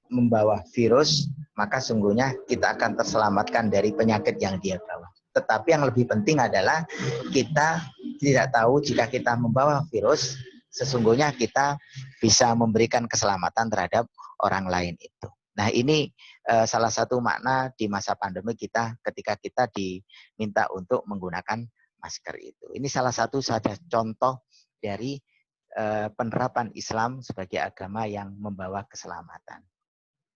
membawa virus, maka sungguhnya kita akan terselamatkan dari penyakit yang dia bawa. Tetapi yang lebih penting adalah kita tidak tahu jika kita membawa virus, sesungguhnya kita bisa memberikan keselamatan terhadap orang lain itu. Nah, ini salah satu makna di masa pandemi kita ketika kita diminta untuk menggunakan masker itu. Ini salah satu saja contoh dari penerapan Islam sebagai agama yang membawa keselamatan.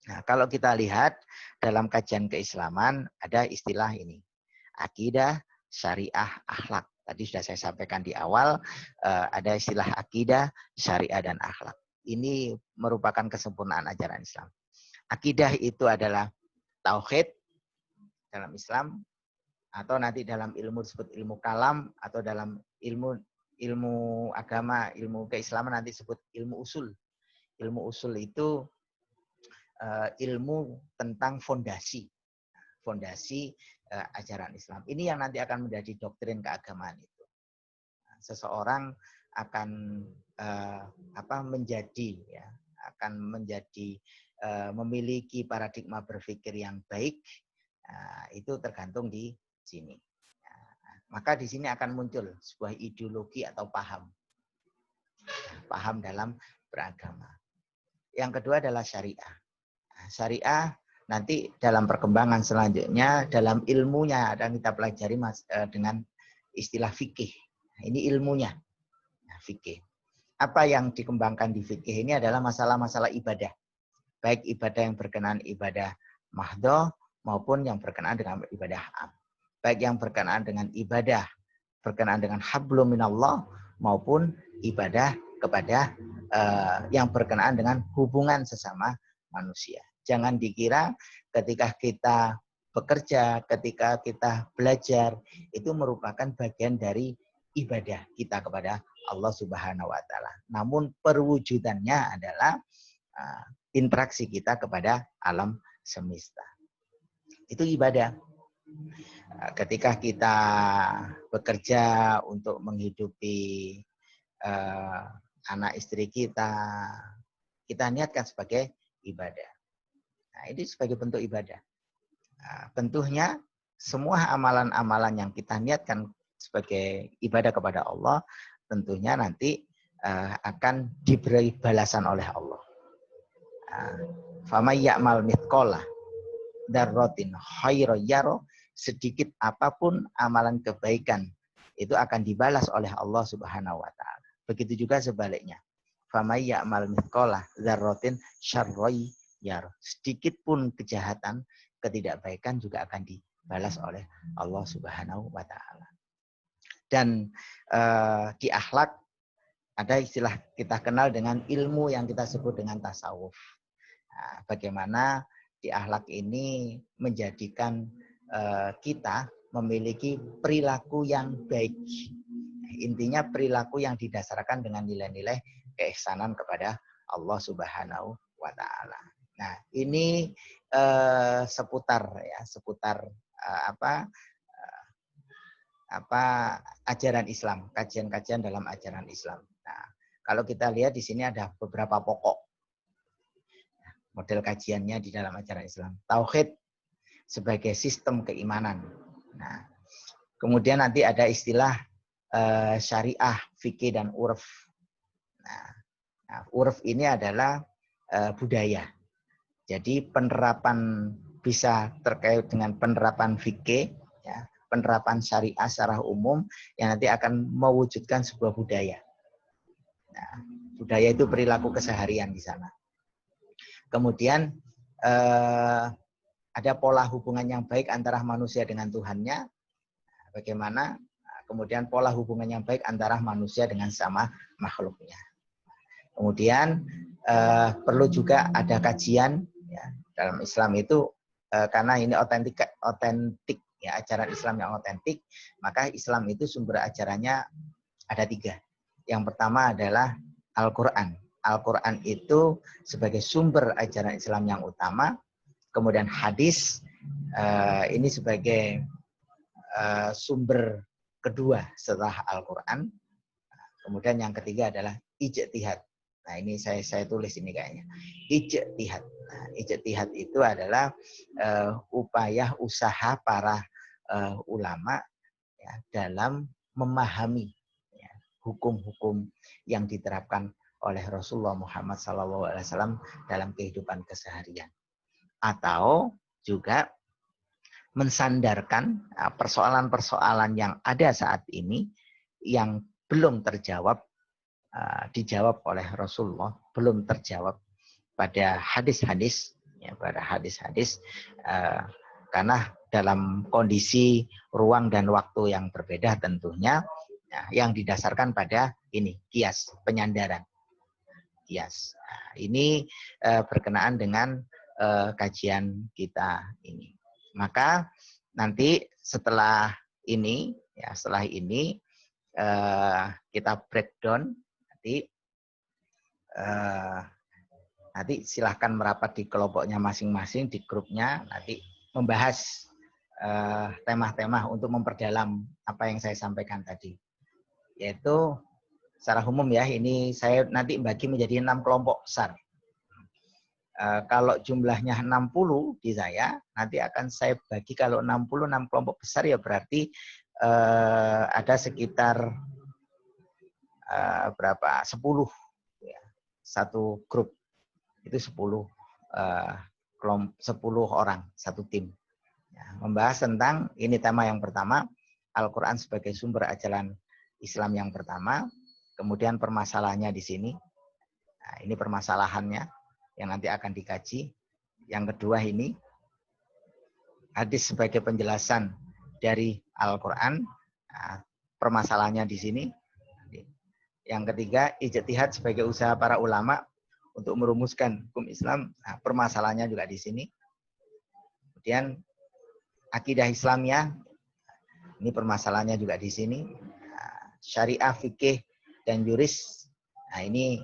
Nah, kalau kita lihat dalam kajian keislaman ada istilah ini. Akidah, syariah, akhlak. Tadi sudah saya sampaikan di awal, ada istilah akidah, syariah, dan akhlak. Ini merupakan kesempurnaan ajaran Islam. Akidah itu adalah tauhid dalam Islam, atau nanti dalam ilmu disebut ilmu kalam, atau dalam ilmu agama, ilmu keislaman nanti disebut ilmu usul. Ilmu usul itu ilmu tentang fondasi ajaran Islam. Ini yang nanti akan menjadi doktrin keagamaan itu. Seseorang akan menjadi memiliki paradigma berpikir yang baik, itu tergantung di sini. Maka di sini akan muncul sebuah ideologi atau paham dalam beragama. Yang kedua adalah syariah. Syariah nanti dalam perkembangan selanjutnya, dalam ilmunya akan kita pelajari dengan istilah fikih. Ini ilmunya, fikih. Apa yang dikembangkan di fikih ini adalah masalah-masalah ibadah. Baik ibadah yang berkenaan ibadah mahdhah maupun yang berkenaan dengan ibadah am. Baik yang berkenaan dengan ibadah berkenaan dengan hablum minallah maupun ibadah kepada yang berkenaan dengan hubungan sesama manusia. Jangan dikira ketika kita bekerja, ketika kita belajar, itu merupakan bagian dari ibadah kita kepada Allah Subhanahu wa Ta'ala. Namun perwujudannya adalah interaksi kita kepada alam semesta. Itu ibadah. Ketika kita bekerja untuk menghidupi anak istri kita niatkan sebagai ibadah. Nah, ini sebagai bentuk ibadah. Bentuknya semua amalan-amalan yang kita niatkan sebagai ibadah kepada Allah, tentunya nanti akan diberi balasan oleh Allah. Faman ya'mal mithqala dzarratin khairan yara, sedikit apapun amalan kebaikan itu akan dibalas oleh Allah Subhanahu wa Ta'ala. Begitu juga sebaliknya. Faman ya'mal mithqala dzarratin syarran yara, sedikit pun kejahatan, ketidakbaikan juga akan dibalas oleh Allah Subhanahu wa Ta'ala. Dan di akhlak ada istilah kita kenal dengan ilmu yang kita sebut dengan tasawuf. Nah, bagaimana di akhlak ini menjadikan kita memiliki perilaku yang baik. Intinya perilaku yang didasarkan dengan nilai-nilai keihsanan kepada Allah Subhanahu wa Ta'ala. Nah, ini seputar ajaran Islam, kajian-kajian dalam ajaran Islam. Nah, kalau kita lihat di sini ada beberapa pokok model kajiannya di dalam ajaran Islam. Tauhid sebagai sistem keimanan. Nah, kemudian nanti ada istilah syariah, fikih dan urf. Nah, urf ini adalah budaya. Jadi penerapan bisa terkait dengan penerapan fikih, ya, penerapan syariah secara umum yang nanti akan mewujudkan sebuah budaya. Nah, budaya itu perilaku keseharian di sana. Kemudian ada pola hubungan yang baik antara manusia dengan Tuhannya. Bagaimana? Kemudian pola hubungan yang baik antara manusia dengan sama makhluknya. Kemudian perlu juga ada kajian ya, dalam Islam itu karena ini otentik ya, ajaran Islam yang otentik, maka Islam itu sumber ajarannya ada 3. Yang pertama adalah Al-Quran. Al-Quran itu sebagai sumber ajaran Islam yang utama. Kemudian hadis ini sebagai sumber kedua setelah Al-Quran. Kemudian yang ketiga adalah ijtihad. Nah, ini saya tulis ini kayaknya. Ijtihad. Nah, ijtihad itu adalah upaya usaha para ulama ya, dalam memahami ya, hukum-hukum yang diterapkan oleh Rasulullah Muhammad SAW dalam kehidupan keseharian. Atau juga mensandarkan persoalan-persoalan yang ada saat ini yang belum terjawab, dijawab oleh Rasulullah, belum terjawab pada hadis-hadis, ya, karena dalam kondisi ruang dan waktu yang berbeda tentunya, ya, yang didasarkan pada ini kias, penyandaran kias. Nah, ini berkenaan dengan kajian kita ini. Maka nanti setelah ini kita breakdown. nanti silahkan merapat di kelompoknya masing-masing, di grupnya, nanti membahas tema-tema untuk memperdalam apa yang saya sampaikan tadi. Yaitu secara umum ya, ini saya nanti bagi menjadi 6 kelompok besar. Kalau jumlahnya 60 di saya, nanti akan saya bagi kalau 66 kelompok besar ya berarti ada sekitar berapa? 10 ya. Satu grup itu 10 orang satu tim. Ya, membahas tentang ini tema yang pertama, Al-Qur'an sebagai sumber ajaran Islam yang pertama, kemudian permasalahannya di sini. Nah, ini permasalahannya yang nanti akan dikaji. Yang kedua ini hadis sebagai penjelasan dari Al-Qur'an. Nah, permasalahannya di sini. Yang ketiga, ijtihad sebagai usaha para ulama untuk merumuskan hukum Islam. Nah, permasalahannya juga di sini. Kemudian akidah Islamiyah. Ini permasalahannya juga di sini. Nah, syariah, fikih, dan yuris. Nah, ini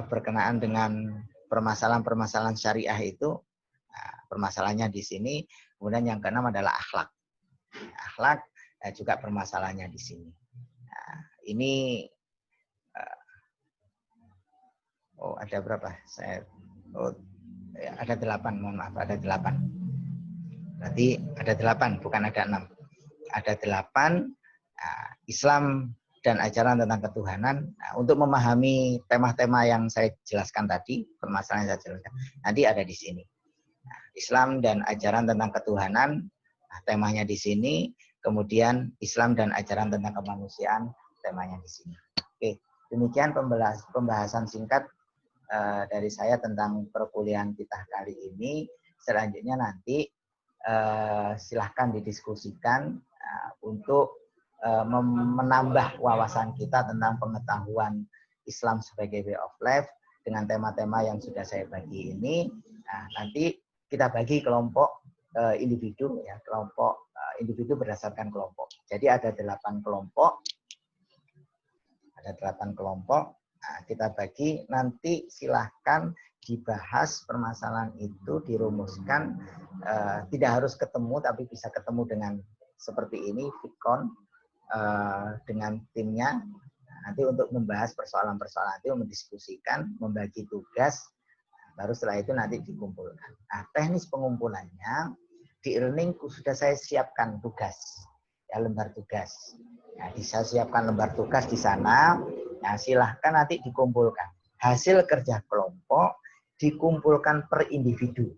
berkenaan dengan permasalahan-permasalahan syariah itu, nah, permasalahannya di sini. Kemudian yang keenam adalah akhlak. Akhlak juga permasalahannya di sini. Nah, ini ada berapa? Ada 8, mohon maaf, ada 8. Berarti ada 8, bukan ada 6. Ada 8 Islam dan ajaran tentang ketuhanan. Nah, untuk memahami tema-tema yang saya jelaskan tadi, permasalahan yang saya jelaskan, nanti ada di sini. Nah, Islam dan ajaran tentang ketuhanan, nah, temanya di sini. Kemudian Islam dan ajaran tentang kemanusiaan, temanya di sini. Oke, demikian pembahasan singkat dari saya tentang perkuliahan kita kali ini. Selanjutnya nanti silahkan didiskusikan untuk menambah wawasan kita tentang pengetahuan Islam sebagai way of life dengan tema-tema yang sudah saya bagi ini. Nah, nanti kita bagi kelompok individu ya, kelompok individu berdasarkan kelompok. Jadi ada 8 kelompok. Ada 8 kelompok. Nah, kita bagi, nanti silahkan dibahas permasalahan itu, dirumuskan. Tidak harus ketemu, tapi bisa ketemu dengan seperti ini, Vicon, dengan timnya. Nanti untuk membahas persoalan-persoalan itu, mendiskusikan, membagi tugas, baru setelah itu nanti dikumpulkan. Nah, teknis pengumpulannya, di e-learning sudah saya siapkan tugas, ya, lembar tugas. Nah, saya siapkan lembar tugas di sana. Nah, silahkan nanti dikumpulkan. Hasil kerja kelompok dikumpulkan per individu.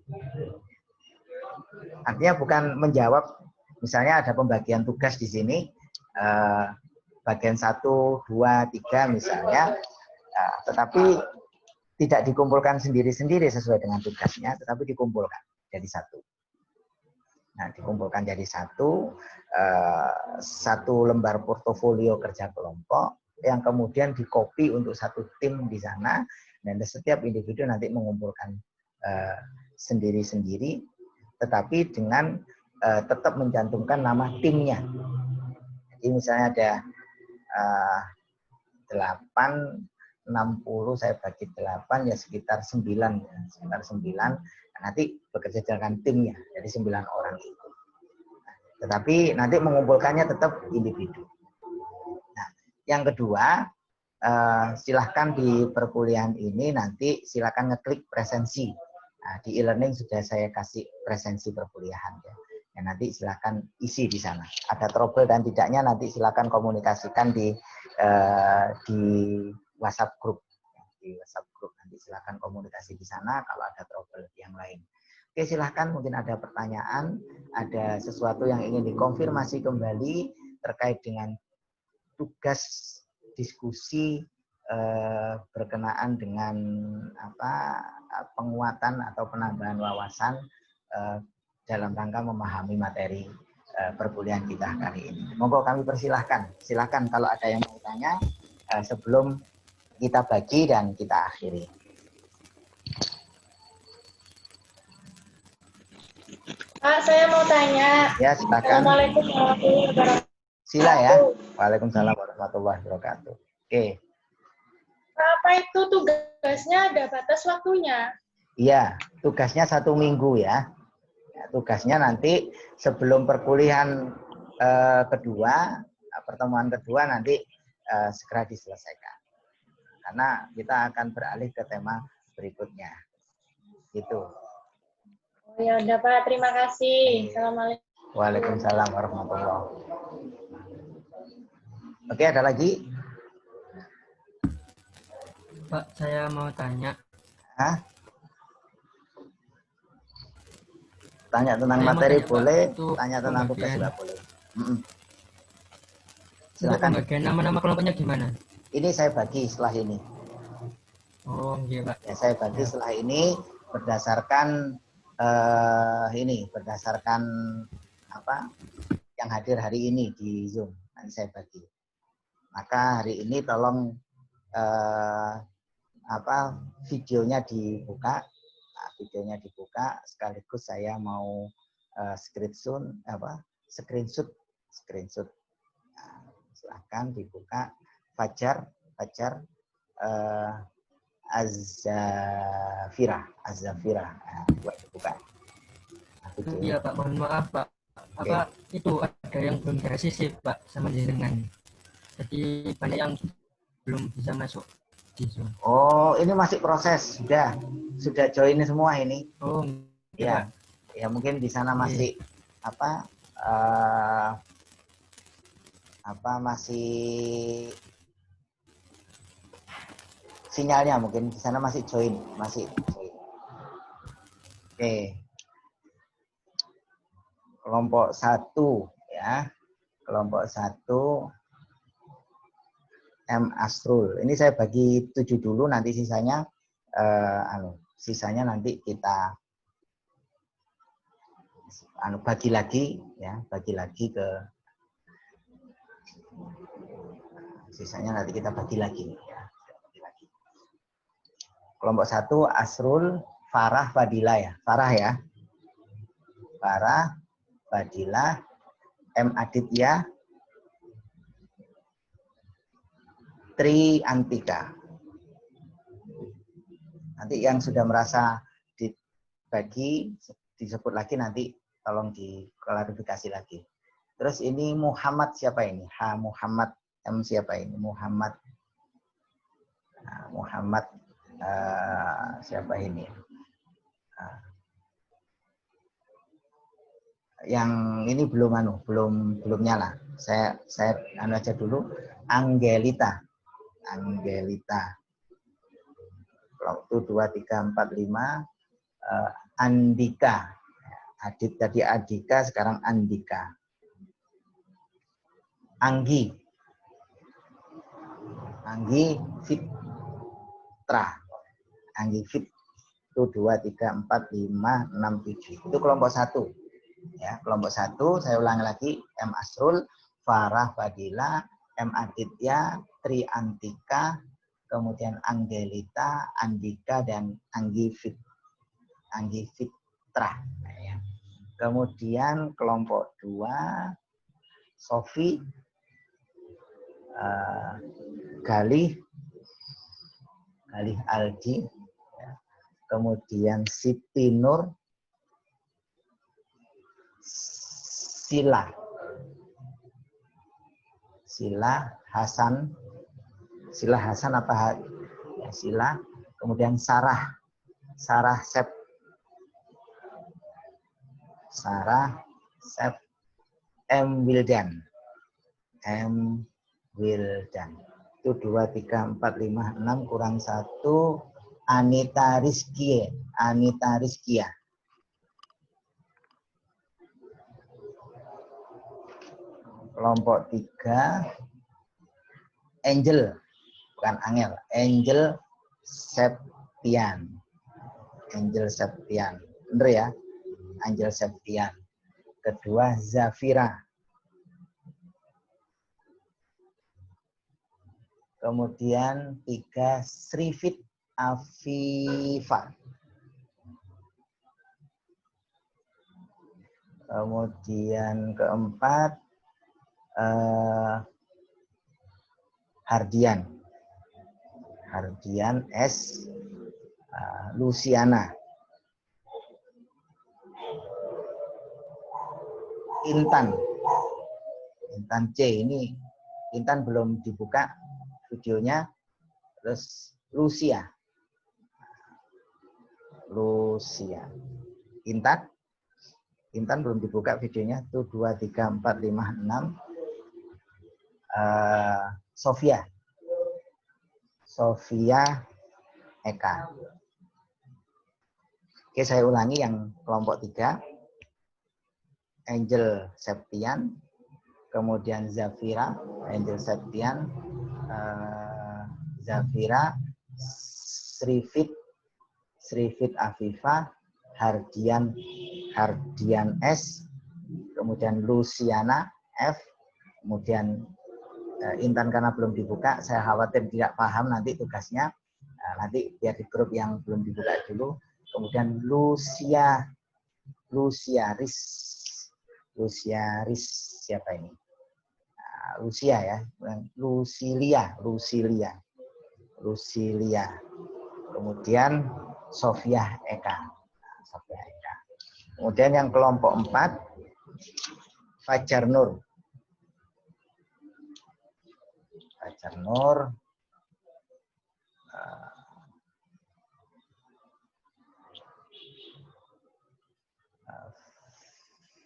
Artinya bukan menjawab, misalnya ada pembagian tugas di sini, bagian 1, 2, 3 misalnya, tetapi tidak dikumpulkan sendiri-sendiri sesuai dengan tugasnya, tetapi dikumpulkan jadi 1. Nah, dikumpulkan jadi 1 lembar portofolio kerja kelompok yang kemudian dikopi untuk 1 tim di sana, dan setiap individu nanti mengumpulkan sendiri-sendiri, tetapi dengan tetap mencantumkan nama timnya. Jadi misalnya ada 8, 60, saya bagi 8, ya sekitar 9. Ya, sekitar 9. Nah, nanti bekerja dengan timnya, jadi 9 orang itu. Nah, tetapi nanti mengumpulkannya tetap individu. Nah, yang kedua, silahkan di perkuliahan ini nanti silahkan ngeklik presensi. Nah, di e-learning sudah saya kasih presensi perkuliahan ya. Ya, nanti silakan isi di sana. Ada trouble dan tidaknya nanti silakan komunikasikan di WhatsApp group. Di WhatsApp group nanti silakan komunikasi di sana kalau ada trouble yang lain. Oke, silahkan, mungkin ada pertanyaan, ada sesuatu yang ingin dikonfirmasi kembali terkait dengan tugas diskusi berkenaan dengan penguatan atau penambahan wawasan dalam rangka memahami materi perkuliahan kita kali ini. Monggo kami persilahkan. Silahkan kalau ada yang mau tanya sebelum kita bagi dan kita akhiri. Pak, saya mau tanya. Ya, silakan. Assalamualaikum warahmatullahi wabarakatuh. Sila ya. Waalaikumsalam warahmatullahi wabarakatuh. Oke. Apa itu tugasnya ada batas waktunya? Iya, tugasnya 1 minggu ya. Tugasnya nanti sebelum perkuliahan kedua, pertemuan kedua nanti segera diselesaikan. Karena kita akan beralih ke tema berikutnya. Gitu. Oh, ya udah Pak, terima kasih. Assalamualaikum. Waalaikumsalam warahmatullahi wabarakatuh. Oke, ada lagi? Pak, saya mau tanya. Hah? Tanya tentang Saya mau materi tanya, Pak, boleh, untuk tanya tentang tugas pembagian. juga boleh. Untuk Silakan. pembagian nama-nama kelompoknya gimana? Ini saya bagi setelah ini. Oh, iya, Pak. Ya, saya bagi Ya. setelah ini berdasarkan berdasarkan apa yang hadir hari ini di Zoom. Nanti saya bagi. Maka hari ini tolong videonya dibuka. Nah, videonya dibuka sekaligus saya mau screenshot. Nah, silahkan dibuka. Fajar Az-Zafirah. Nah, buat dibuka. Nah, Iya, Pak. Mohon maaf, Pak. Apa itu ada yang belum direvisi, Pak, sama jenengan. Jadi banyak yang belum bisa masuk di Zoom. Oh, ini masih proses. Sudah join semua ini. Oh, Ya. Pak. Ya mungkin di sana masih masih sinyalnya, mungkin di sana masih join. Oke. Kelompok 1 ya. Kelompok 1 M Asrul. Ini saya bagi 7 dulu, nanti sisanya nanti kita bagi lagi ke sisanya nanti kita bagi lagi ya. Kelompok 1 Asrul, Farah, Fadilah ya. Farah, Fadilah, M Aditya, Tri Antika. Nanti yang sudah merasa dibagi disebut lagi, nanti tolong diklarifikasi lagi. Terus ini Muhammad siapa ini? Muhammad. M siapa ini? Muhammad. Siapa ini? Yang ini belum nyala. Saya aja dulu. Angelita. Waktu 2, 3, 4, 5. Andika. Adit tadi Adika, sekarang Andika. Anggi Fitra. Anggi Fit itu 2, 3, 4, 5, 6, 7. Itu kelompok 1. Ya, kelompok 1 saya ulangi lagi, M Asrul, Farah, Fadila, M Aditya, Tri Antika, kemudian Angelita, Andika, dan Anggi Fitra. Ya. Kemudian kelompok 2 Sofi, Galih Aldi, ya. Kemudian Siti Nur, Sila Hasan apa ya, Sila, kemudian Sarah Sep, M Wildan. Itu 2, 3, 4, 5, 6 kurang 1 Anita Rizkia. Kelompok 3 Angel, bukan Angel, Angel Septian. Bener ya? Angel Septian. Kedua Zafira. Kemudian 3 Srifit Afifah. Kemudian keempat Hardian Hardian S. Luciana. Intan. Intan C ini. Intan belum dibuka videonya. Terus Lucia. Lucia. Intan. Intan belum dibuka videonya. 1, 2, 3, 4, 5, 6. Sofia. Sofia Eka. Oke, saya ulangi yang kelompok 3. Angel Septian, kemudian Zafira, Angel Septian, Zafira, Srifit Afifah, Hardian S, kemudian Luciana F, kemudian Intan karena belum dibuka, saya khawatir tidak paham nanti tugasnya. Nanti biar di grup yang belum dibuka dulu. Kemudian Luciaris siapa ini? Lucia ya, Lucilia. Kemudian Sofia Eka. Kemudian yang kelompok 4 Fajar Nur.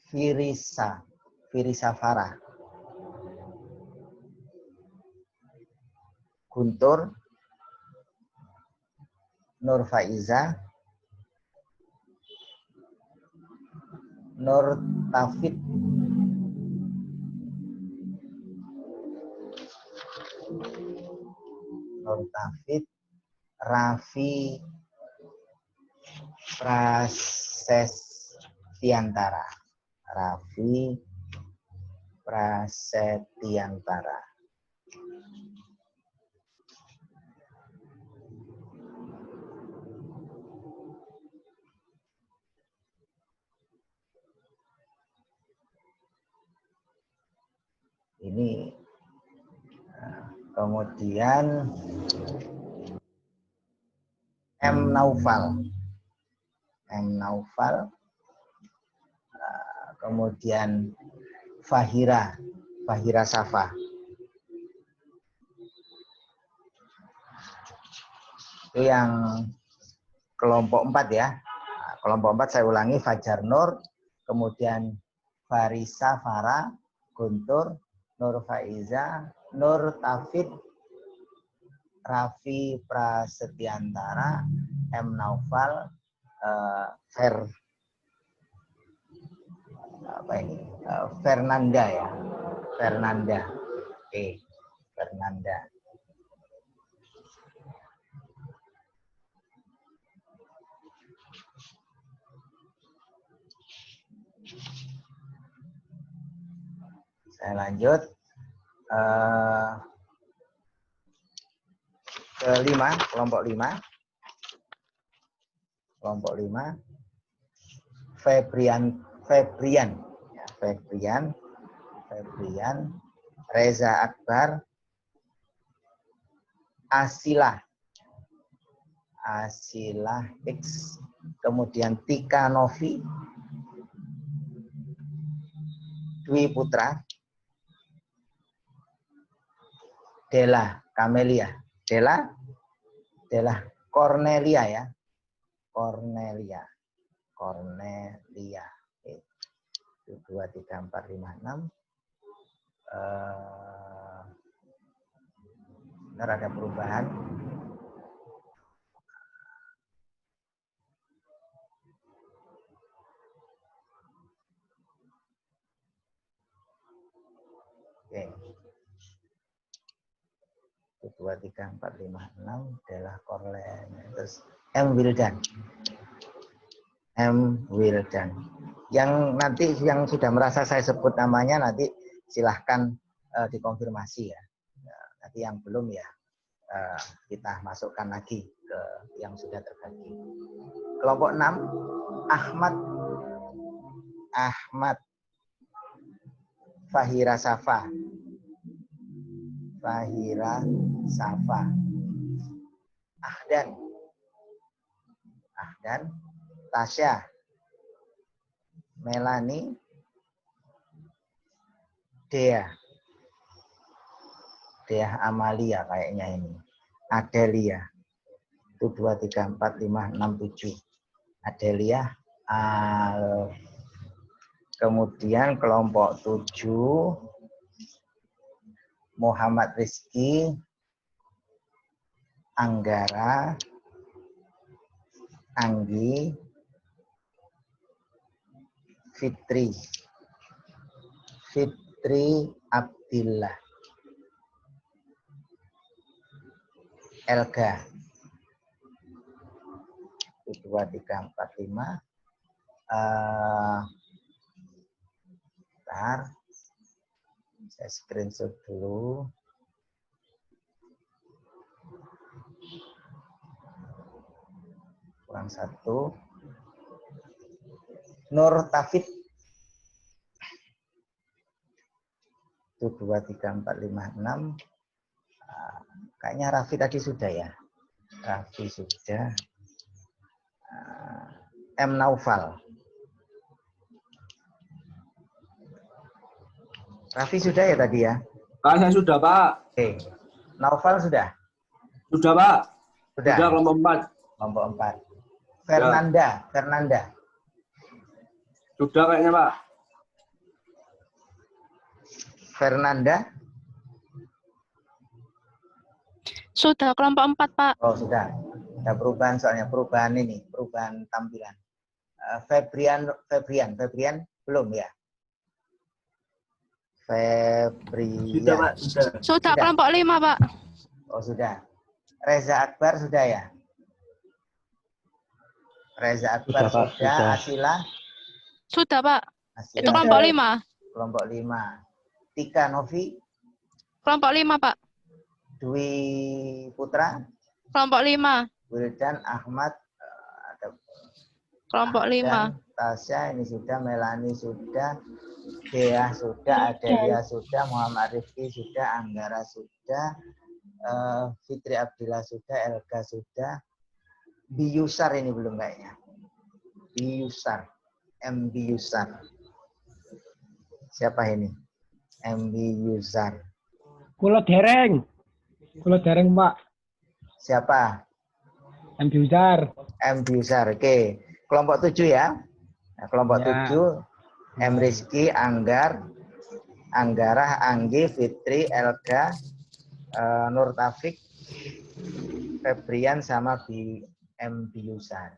Firisa Farah. Guntur, Nur Faiza, Nur Tafid, Raffi Prasetyanantara. Ini kemudian M. Naufal, kemudian Fahira Safa. Itu yang kelompok 4 ya. Kelompok 4 saya ulangi, Fajar Nur, kemudian Farisa Farah, Guntur, Nur Faiza, Nur Tafid, Raffi Prasetyanantara, M. Naufal, Fernanda ya. Fernanda. Oke, Fernanda. Saya lanjut. Kelima, kelompok 5. Febrian, Reza Akbar, Asilah X, kemudian Tika Novi, Dwi Putra, Della Camelia, Della Cornelia ya, Cornelia. 1, 2, 3, 4, 5, 6. Benar ada perubahan. Oke. 1, 2, 3, 4, 5, 6 adalah Corlen. Terus M. Wildan. Yang nanti yang sudah merasa saya sebut namanya nanti silahkan dikonfirmasi ya. Nanti yang belum ya kita masukkan lagi ke yang sudah terbagi. Kelompok 6 Ahmad Fahira Safa. Ahdan, Tasya, Melani, Dea Amalia kayaknya ini. Adelia. Itu 2, 3, 4, 5, 6, 7. Adelia. Kemudian kelompok 7. Muhammad Rizki. Anggara. Anggi. Fitri Abdillah. Elga. 2, 3, 4, 5. Bentar. Saya screenshot dulu. Kurang 1. Nur Tafid. 1, 2, 3, 4, 5, 6. Kayaknya Raffi tadi sudah ya. Raffi sudah. M. Naufal. Raffi sudah ya tadi ya? Pak, saya sudah, Pak. Oke. Naufal sudah? Sudah, Pak. Sudah. Sudah kelompok 4. Kelompok 4. Fernanda. Sudah kayaknya, Pak. Sudah kelompok 4, Pak. Oh, sudah. Ada perubahan soalnya, perubahan tampilan. Febrian belum ya? Febrian. Sudah, Pak. Sudah kelompok 5, Pak. Oh, sudah. Reza Akbar sudah ya? Reza Akbar Sudah, Pak. sudah. Sudah. Asila? Sudah, Pak. Asila. Itu kelompok 5. Kelompok 5. Tika Novi? Kelompok 5, Pak. Dwi Putra? Kelompok 5. Wildan Ahmad? Ada Kelompok 5. Tasya ini sudah, Melani sudah, Dea sudah, Adelia sudah, Muhammad Rifki sudah, Anggara sudah, Fitri Abdillah sudah, Elga sudah, Biyusar ini belum kayaknya. Biyusar, MB Yusar. Siapa ini? MB Yusar. Kulo dereng, Pak. Siapa? MB Yusar. MB Yusar. Oke. Kelompok 7 ya. Nah, kelompok Ya. 7, M. Rizky, Anggara, Anggi, Fitri, Elga, Nur Taufik, Febrian, sama M. Yusar.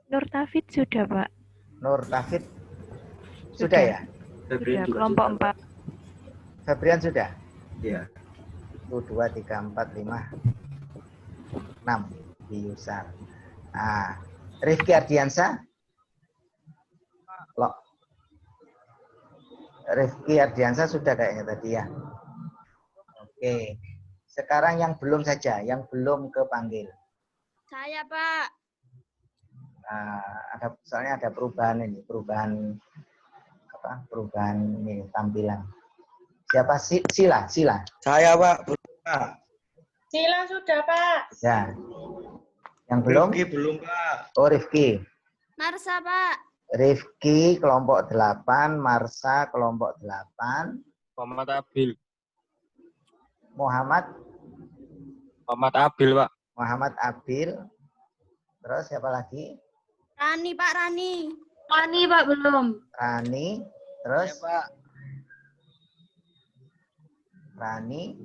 Nur Tafid sudah, Pak. Nur Taufik sudah ya? Sudah, kelompok 4. Febrian sudah? Iya. 1, 2, 3, 4, 5, 6. Yusar. Nah, Rifki Ardiansa? Loh. Rifki Ardiansa sudah kayaknya tadi ya. Oke. Sekarang yang belum saja, yang belum kepanggil. Saya, Pak. Nah, soalnya ada perubahan ini, perubahan ini tampilan. Siapa? Sila. Saya, Pak. Belum, Pak. Sila sudah, Pak. Ya. Yang belum? Rifki belum, Pak. Oh, Rifki. Marsa, Pak. Rifki kelompok 8, Marsa kelompok 8, Muhammad Abil. Muhammad Abil, Pak. Muhammad Abil. Terus siapa lagi? Rani, Pak, Rani. Rani, Pak, belum. Rani. Terus Ya, Pak. Rani.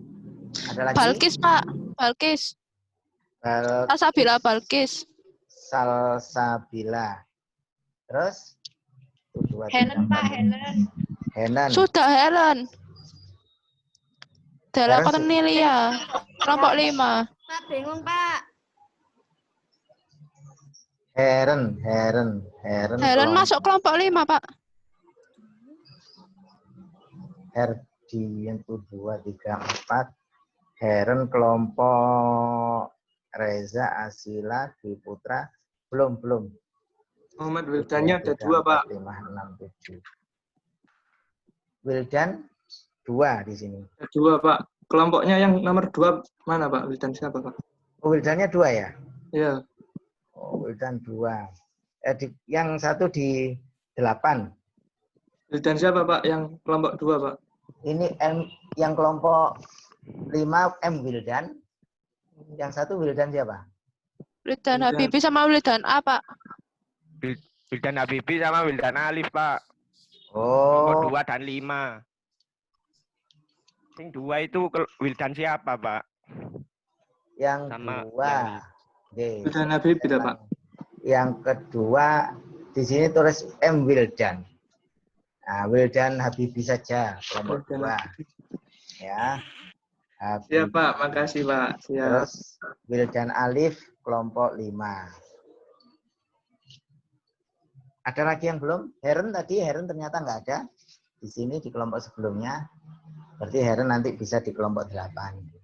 Ada lagi? Balkis, Pak. Balkis. Salsabila Balkis. Salsabila. Terus? 1, 2, 3, Helen, 4, Pak, Helen. Helen. Sudah, Helen. Dela Helen Cornelia. Kelompok 5. Pak, bingung, Pak. Helen. Helen masuk kelompok 5, Pak. Herdi 1, 2, 3, 4. Heren kelompok Reza, Asila, Dwi Putra. Belum. Muhammad Wildannya ada 2, Pak. 5, 6, 7. Wildan 2 di sini. Ada 2, Pak. Kelompoknya yang nomor 2 mana, Pak? Wildan siapa, Pak? Wildannya 2 ya? Iya. Oh, Wildan 2. Yang satu di 8. Wildan siapa Pak? Yang kelompok 2 Pak? Ini yang kelompok 5 Wildan. Yang satu Wildan siapa? Wildan Habibie sama Wildan A, Pak. Wildan Habibie sama Wildan Alif, Pak. Oh. 2 dan 5. Yang 2 itu Wildan siapa, Pak? Yang sama 2. Wildan Habibie tidak, Pak? Yang kedua di sini tulis Wildan. Nah, Wildan Habibie saja kelompok 2. Ya. Siap Pak, makasih Pak. Siap. Terus Wildan Alif kelompok 5. Ada lagi yang belum? Heren ternyata nggak ada. Di sini di kelompok sebelumnya. Berarti Heren nanti bisa di kelompok 8.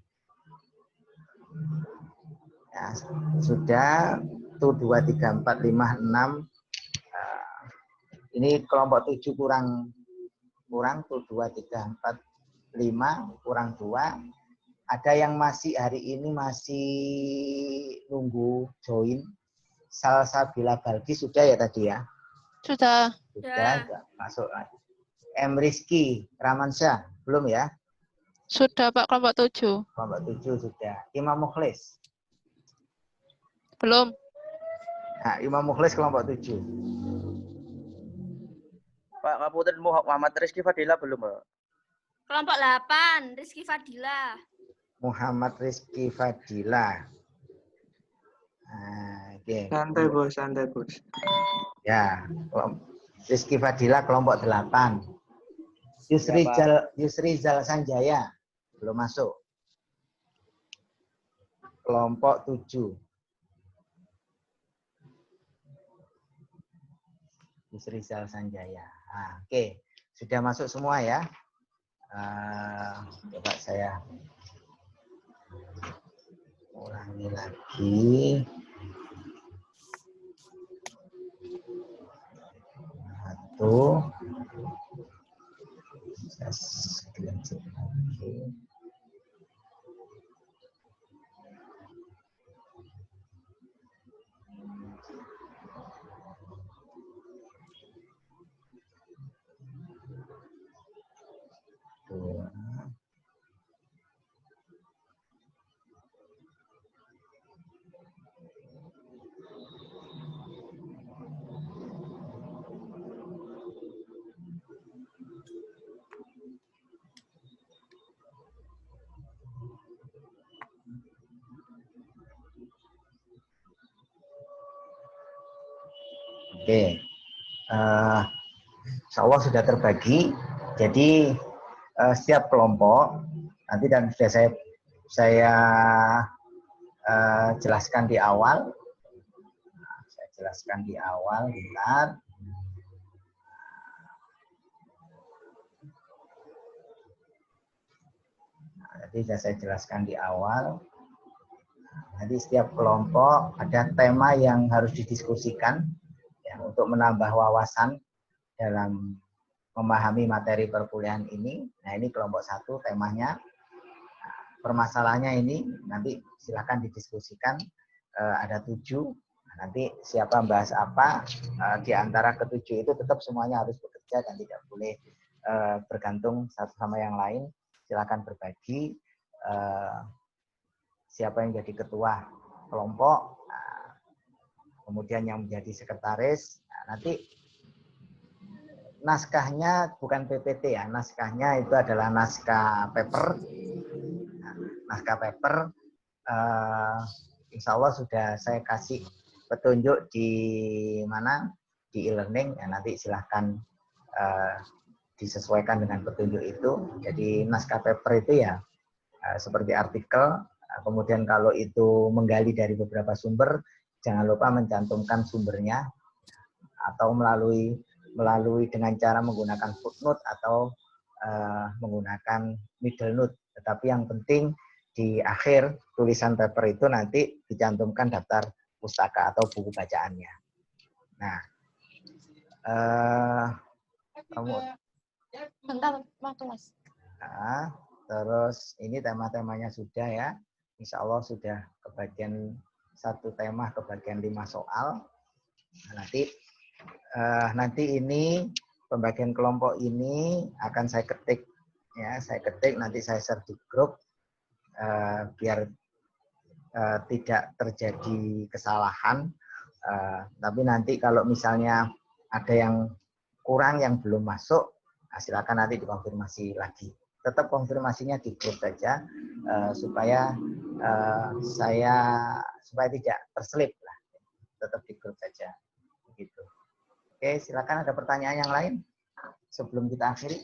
Ya, sudah. Tuh 2, 3, 4, 5, 6. Ini kelompok 7 kurang tuh 2, 3, 4, 5 kurang 2. Ada yang masih hari ini masih nunggu join. Salsabila Balkis sudah ya tadi ya? Sudah. Sudah, masuk lagi. Rizky Ramansyah, belum ya? Sudah, Pak, kelompok 7. Kelompok 7 sudah. Imam Mukhlis? Belum. Nah, Imam Mukhlis kelompok 7. Pak Kabupaten Muhammad Rizky Fadila belum, Pak? Kelompok 8, Rizky Fadila. Muhammad Rizky Fadila. Nah, okay. Santai bos. Ya, Rizky Fadila kelompok 8. Yusrizal Sanjaya belum masuk. Kelompok 7. Yusrizal Sanjaya. Nah, oke, sudah masuk semua ya. Coba saya ulangi lagi. Satu. Oke, insya Allah sudah terbagi. Jadi setiap kelompok nanti dan sudah saya jelaskan di awal. Saya jelaskan di awal, bentar. Jadi sudah saya jelaskan di awal. Nanti setiap kelompok ada tema yang harus didiskusikan. Untuk menambah wawasan dalam memahami materi perkuliahan ini. Nah, ini kelompok 1 temanya. Nah, permasalahannya ini nanti silakan didiskusikan. Ada 7. Nah, nanti siapa membahas apa, di antara ke-7 itu tetap semuanya harus bekerja dan tidak boleh bergantung satu sama yang lain. Silakan berbagi. Siapa yang jadi ketua kelompok, kemudian yang menjadi sekretaris. Nah, nanti naskahnya bukan PPT ya, naskahnya itu adalah naskah paper. Nah, naskah paper, insya Allah sudah saya kasih petunjuk di mana, di e-learning. Ya, nanti silahkan disesuaikan dengan petunjuk itu. Jadi naskah paper itu ya seperti artikel. Kemudian kalau itu menggali dari beberapa sumber, jangan lupa mencantumkan sumbernya atau melalui dengan cara menggunakan footnote atau menggunakan middle note. Tetapi yang penting di akhir tulisan paper itu nanti dicantumkan daftar pustaka atau buku bacaannya. Nah, bentar, kelas. Nah, terus ini tema-temanya sudah ya. insya Allah sudah kebagian satu tema, kebagian 5 soal. Nah, nanti ini pembagian kelompok ini akan saya ketik, ya, nanti saya share di grup biar tidak terjadi kesalahan. Tapi nanti kalau misalnya ada yang kurang yang belum masuk, silakan nanti dikonfirmasi lagi. Tetap konfirmasinya di grup saja supaya tidak terselip lah. Tetap di grup saja. Begitu. Oke, silakan ada pertanyaan yang lain sebelum kita akhiri.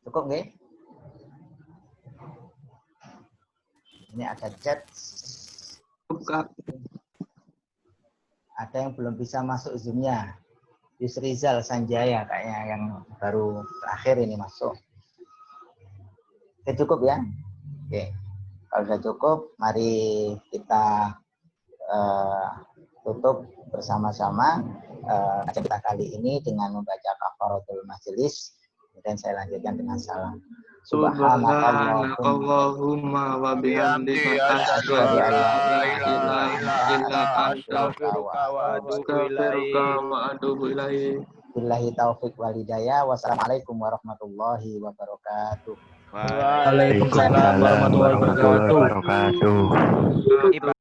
Cukup nggih? Ini ada chat. Ada yang belum bisa masuk Zoom-nya. Yusrizal Sanjaya kayaknya yang baru terakhir ini masuk. Oke, cukup ya? Oke. Kalau sudah cukup, mari kita tutup bersama-sama acara kita kali ini dengan membaca kafaratul majelis. Kemudian saya lanjutkan dengan salam. Subhanakallahumma wa bihamdika asyhadu an la ilaha illa anta astaghfiruka wa atubu ilaik. Billahi taufik wal hidayah. Wassalamualaikum warahmatullahi wabarakatuh. Waalaikumsalam warahmatullahi wabarakatuh.